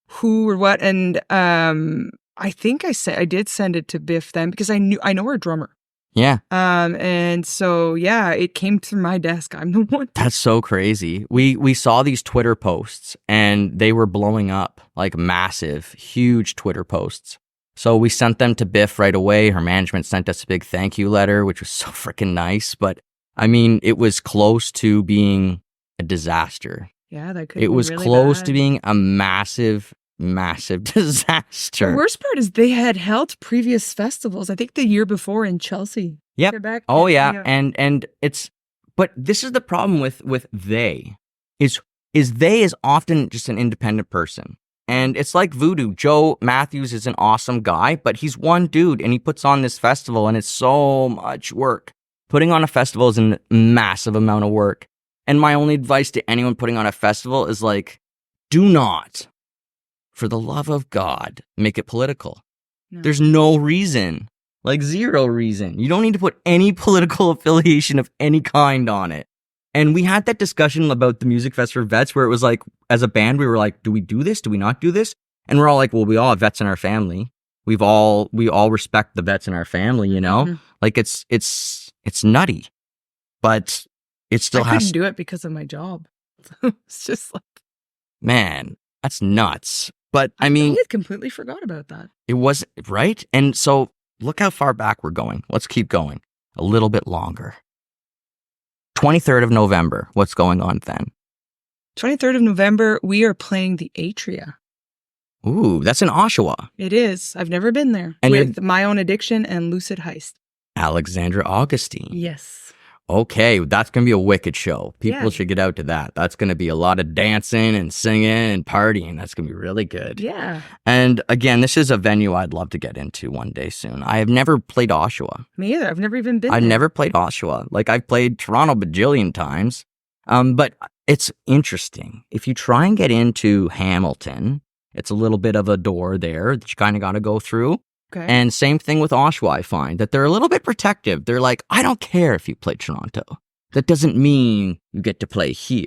who or what, and I think I did send it to Biff then, because I know her drummer. Yeah. And so, it came through my desk. I'm the one. That's so crazy. We saw these Twitter posts and they were blowing up, like massive, huge Twitter posts. So we sent them to Biff right away. Her management sent us a big thank you letter, which was so freaking nice. But I mean, it was close to being a disaster. Yeah, that could It be was really close bad. to being a massive disaster. The worst part is they had held previous festivals. I think the year before in Chelsea, Yep. Quebec. Oh yeah, and it's. But this is the problem with they is they is often just an independent person, and it's like voodoo. Joe Matthews is an awesome guy, but he's one dude, and he puts on this festival, and it's so much work. Putting on a festival is a massive amount of work, and my only advice to anyone putting on a festival is like, do not, for the love of God, make it political. No. There's no reason, like zero reason. You don't need to put any political affiliation of any kind on it. And we had that discussion about the Music Fest for Vets where it was like, as a band, we were like, do we do this? Do we not do this? And we're all like, well, we all have vets in our family. We all respect the vets in our family, Mm-hmm. Like it's nutty, but it still I couldn't do it because of my job. It's just like, man, that's nuts. But I mean, I had completely forgot about that. It was right. And so look how far back we're going. Let's keep going a little bit longer. 23rd of November. What's going on then? 23rd of November, we are playing the Atria. Ooh, that's in Oshawa. It is. I've never been there. And with My Own Addiction and Lucid Heist. Alexandra Augustine. Yes. Okay, that's going to be a wicked show. People should get out to that. That's going to be a lot of dancing and singing and partying. That's going to be really good. Yeah. And again, this is a venue I'd love to get into one day soon. I have never played Oshawa. Me either. I've never even been I've there. never played Oshawa. Like, I've played Toronto bajillion times. But it's interesting. If you try and get into Hamilton, it's a little bit of a door there that you kind of got to go through. Okay. And same thing with Oshawa, I find that they're a little bit protective. They're like, I don't care if you play Toronto. That doesn't mean you get to play here.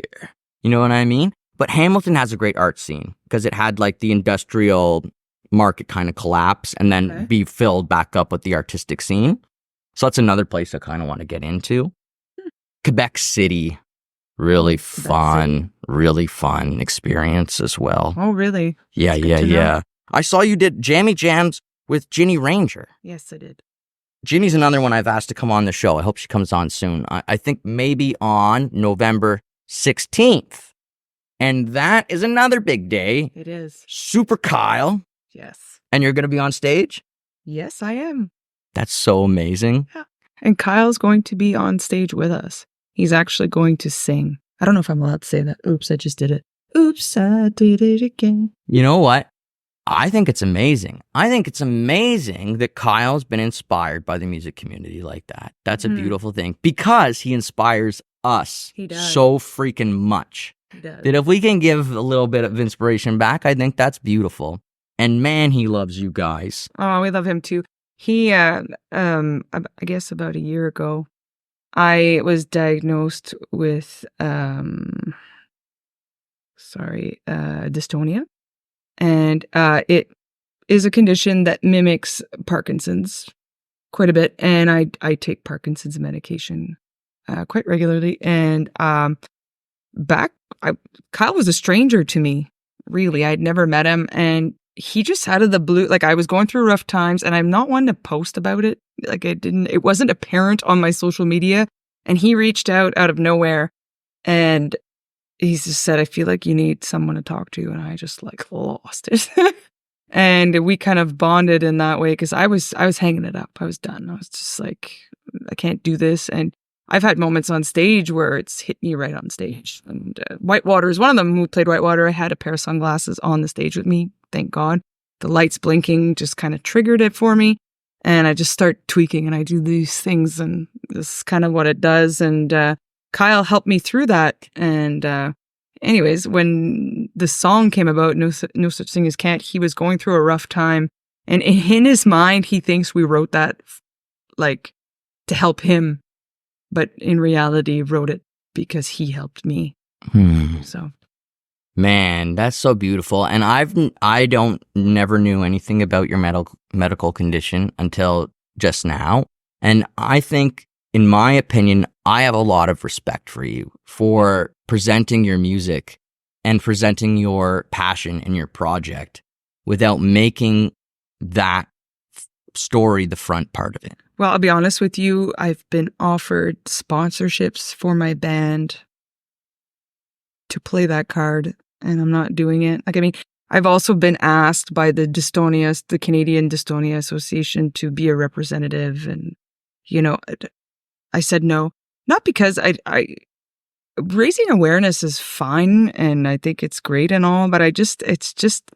You know what I mean? But Hamilton has a great art scene because it had like the industrial market kind of collapse and then be filled back up with the artistic scene. So that's another place I kind of want to get into. Quebec City, really fun experience as well. Oh, really? Yeah. I saw you did Jammy Jams with Ginny Ranger. Yes, I did. Ginny's another one I've asked to come on the show. I hope she comes on soon. I think maybe on November 16th. And that is another big day. It is. Super Kyle. Yes. And you're going to be on stage? Yes, I am. That's so amazing. Yeah. And Kyle's going to be on stage with us. He's actually going to sing. I don't know if I'm allowed to say that. Oops, I just did it. Oops, I did it again. You know what? I think it's amazing. I think it's amazing that Kyle's been inspired by the music community like that. That's a beautiful thing because he inspires us so freaking much. He does. That if we can give a little bit of inspiration back, I think that's beautiful. And man, he loves you guys. Oh, we love him too. He, I guess about a year ago, I was diagnosed with, dystonia. And it is a condition that mimics Parkinson's quite a bit. And I take Parkinson's medication quite regularly. And Kyle was a stranger to me, really. I'd never met him. And he just out of the blue, like I was going through rough times, and I'm not one to post about it. Like it wasn't apparent on my social media. And he reached out of nowhere, and he just said, I feel like you need someone to talk to. And I just like lost it. And we kind of bonded in that way, because I was hanging it up. I was done. I was just like, I can't do this. And I've had moments on stage where it's hit me right on stage. And Whitewater is one of them. Who played Whitewater, I had a pair of sunglasses on the stage with me. Thank God. The lights blinking just kind of triggered it for me. And I just start tweaking, and I do these things, and this is kind of what it does. And Kyle helped me through that. And anyways, when the song came about, No Such Thing as Can't, he was going through a rough time. And in his mind, he thinks we wrote that like to help him. But in reality, wrote it because he helped me. So, man, that's so beautiful. And I never knew anything about your medical condition until just now. And I think, in my opinion, I have a lot of respect for you for presenting your music and presenting your passion in your project without making that story the front part of it. Well, I'll be honest with you. I've been offered sponsorships for my band to play that card, and I'm not doing it. Like, I mean, I've also been asked by the Canadian Dystonia Association, to be a representative. And, I said no, not because I raising awareness is fine, and I think it's great and all, but it's just,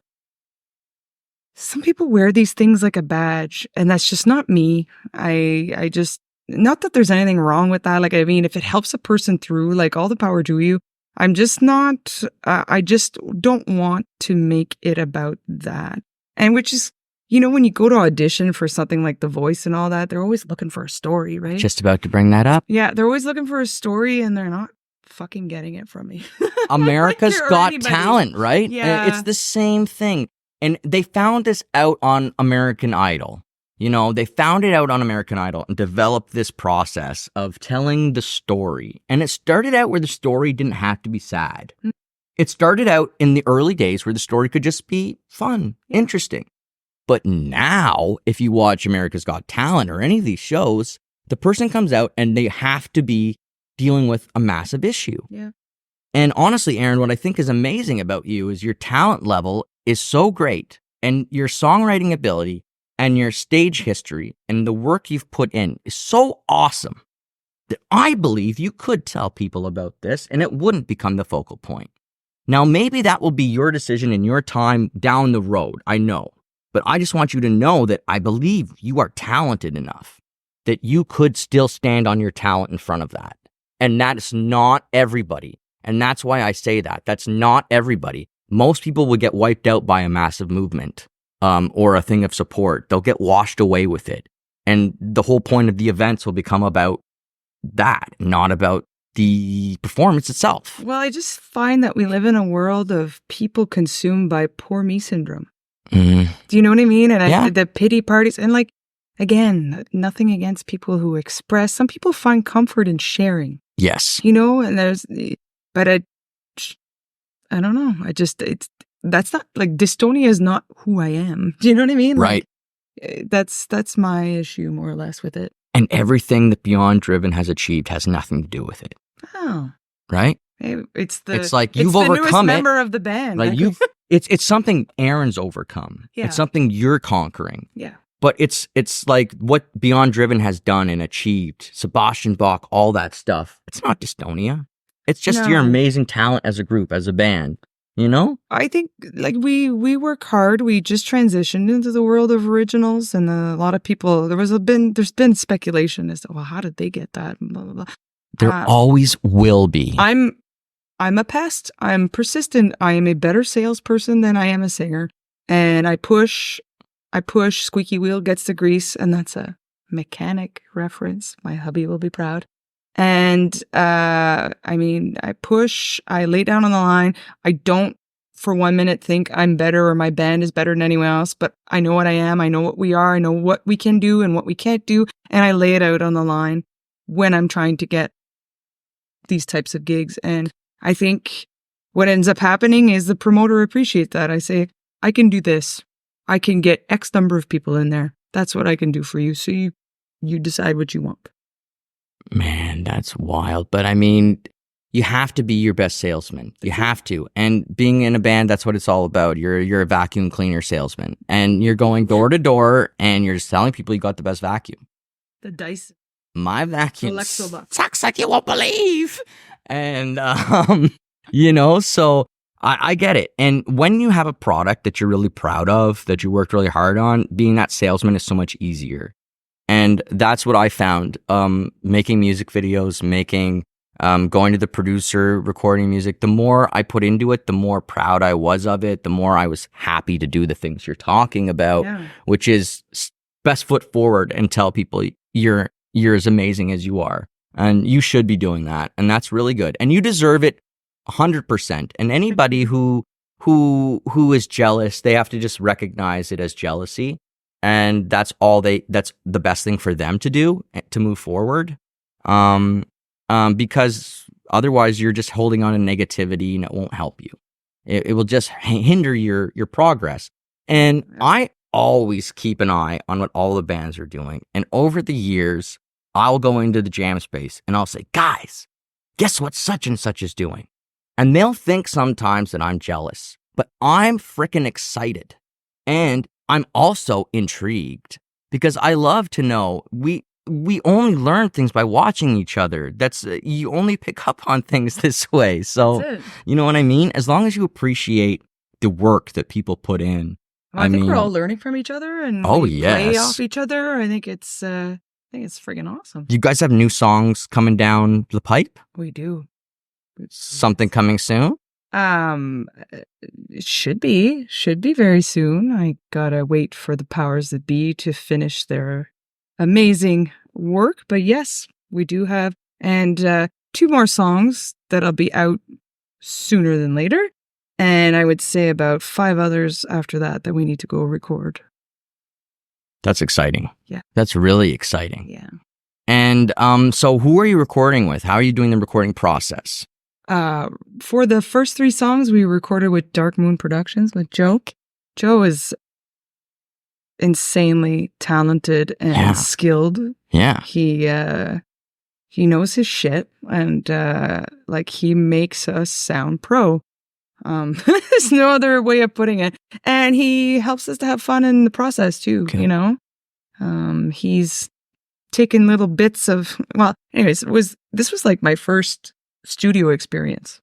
some people wear these things like a badge, and that's just not me. I just, not that there's anything wrong with that. Like, I mean, if it helps a person through, like, all the power to you. I'm just not, I just don't want to make it about that. And which is, when you go to audition for something like The Voice and all that, they're always looking for a story, right? Just about to bring that up. Yeah, they're always looking for a story, and they're not fucking getting it from me. America's Got Talent, right? Yeah. It's the same thing. And they found this out on American Idol. They found it out on American Idol and developed this process of telling the story. And it started out where the story didn't have to be sad. It started out in the early days where the story could just be fun, interesting. But now, if you watch America's Got Talent or any of these shows, the person comes out and they have to be dealing with a massive issue. Yeah. And honestly, Erin, what I think is amazing about you is your talent level is so great, and your songwriting ability and your stage history and the work you've put in is so awesome that I believe you could tell people about this and it wouldn't become the focal point. Now, maybe that will be your decision in your time down the road, I know. But I just want you to know that I believe you are talented enough that you could still stand on your talent in front of that. And that's not everybody. And that's why I say that. That's not everybody. Most people would get wiped out by a massive movement or a thing of support. They'll get washed away with it. And the whole point of the events will become about that, not about the performance itself. Well, I just find that we live in a world of people consumed by poor me syndrome. Do you know what I mean? And the pity parties, and like, again, nothing against people who express. Some people find comfort in sharing. Yes. And but I don't know. That's not, like, dystonia is not who I am. Do you know what I mean? Right. Like, that's my issue, more or less, with it. And everything that Beyond Driven has achieved has nothing to do with it. Oh. Right? It's like you've overcome the newest member of the band. Like it's something Erin's overcome. Yeah. It's something you're conquering. Yeah. But it's like what Beyond Driven has done and achieved, Sebastian Bach, all that stuff. It's not dystonia. It's just your amazing talent as a group, as a band. I think, like, we work hard. We just transitioned into the world of originals, and a lot of people, there's been speculation as to, well, how did they get that? Blah, blah, blah. There always will be. I'm a pest. I'm persistent. I am a better salesperson than I am a singer. and I push, squeaky wheel gets the grease, and that's a mechanic reference. My hubby will be proud. And I push, I lay down on the line. I don't for 1 minute think I'm better or my band is better than anyone else, but I know what I am. I know what we are. I know what we can do and what we can't do. And I lay it out on the line when I'm trying to get these types of gigs. And I think what ends up happening is the promoter appreciates that. I say, I can do this. I can get X number of people in there. That's what I can do for you. So you decide what you want. Man, that's wild. But I mean, you have to be your best salesman. You have to. And being in a band, that's what it's all about. You're a vacuum cleaner salesman. And you're going door to door and you're just telling people you got the best vacuum. The Dyson. My vacuum Electrolux. sucks like you won't believe. And, so I get it. And when you have a product that you're really proud of, that you worked really hard on, being that salesman is so much easier. And that's what I found, making music videos, going to the producer, recording music. The more I put into it, the more proud I was of it, the more I was happy to do the things you're talking about, which is best foot forward and tell people you're as amazing as you are. And you should be doing that. And that's really good. And you deserve it 100%. And anybody who is jealous, they have to just recognize it as jealousy. And that's the best thing for them to do to move forward. Because otherwise you're just holding on to negativity and it won't help you. It will just hinder your progress. And I always keep an eye on what all the bands are doing. And over the years, I'll go into the jam space and I'll say, guys, guess what such and such is doing? And they'll think sometimes that I'm jealous, but I'm freaking excited. And I'm also intrigued because I love to know we only learn things by watching each other. You only pick up on things this way. So, you know what I mean? As long as you appreciate the work that people put in. Well, I think we're all learning from each other and play off each other. I think it's friggin' awesome. You guys have new songs coming down the pipe? We do. Something coming soon? It should be very soon. I gotta wait for the powers that be to finish their amazing work. But yes, we do have, and 2 more songs that'll be out sooner than later. And I would say about 5 others after that we need to go record. That's exciting. Yeah. That's really exciting. Yeah. And so who are you recording with? How are you doing the recording process? For the first 3 songs, we recorded with Dark Moon Productions with Joe. Joe is insanely talented and skilled. Yeah. He knows his shit and he makes us sound pro. There's no other way of putting it. And he helps us to have fun in the process too, okay. He's taken little bits of, anyways, this was like my first studio experience.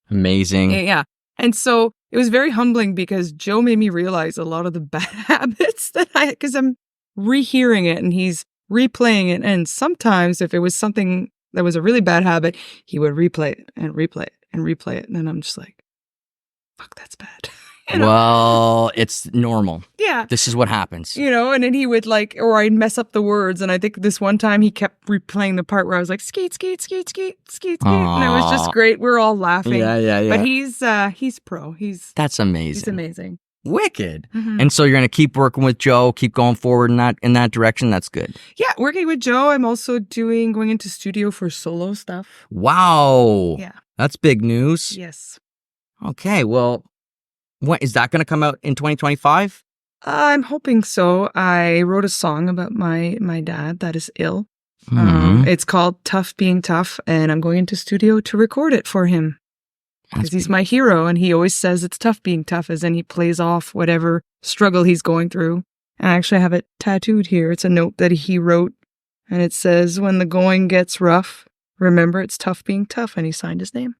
Amazing. Yeah. And so it was very humbling because Joe made me realize a lot of the bad habits because I'm rehearing it and he's replaying it. And sometimes if it was something that was a really bad habit, he would replay it and replay it and replay it. And then I'm just like, fuck, that's bad. Well, it's normal. Yeah. This is what happens. And then he would or I'd mess up the words. And I think this one time he kept replaying the part where I was like, skeet, skeet, skeet, skeet, skeet, skeet. And it was just great. We're all laughing. Yeah. But he's pro. That's amazing. He's amazing. Wicked. Mm-hmm. And so you're going to keep working with Joe, keep going forward in that direction. That's good. Yeah. Working with Joe. I'm also going into studio for solo stuff. Wow. Yeah. That's big news. Yes. Okay. Well, when is that going to come out in 2025? I'm hoping so. I wrote a song about my dad that is ill. Mm-hmm. It's called Tough Being Tough, and I'm going into studio to record it for him. Because he's my hero, and he always says it's tough being tough, as in he plays off whatever struggle he's going through. And I actually have it tattooed here. It's a note that he wrote, and it says, when the going gets rough, remember it's tough being tough, and he signed his name.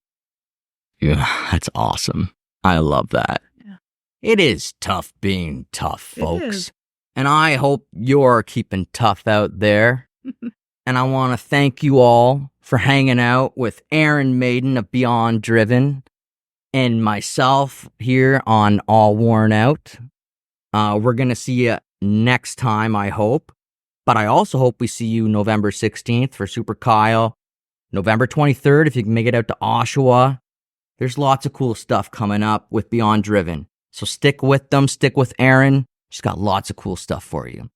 Yeah, that's awesome. I love that. It is tough being tough, folks. And I hope you're keeping tough out there. And I want to thank you all for hanging out with Erin Maiden of Beyond Driven and myself here on All Worn Out. We're going to see you next time, I hope. But I also hope we see you November 16th for Super Kyle. November 23rd, if you can make it out to Oshawa. There's lots of cool stuff coming up with Beyond Driven. So stick with them. Stick with Erin. She's got lots of cool stuff for you.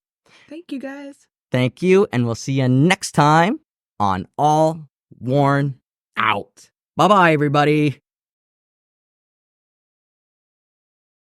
Thank you, guys. Thank you. And we'll see you next time on All Worn Out. Bye-bye, everybody.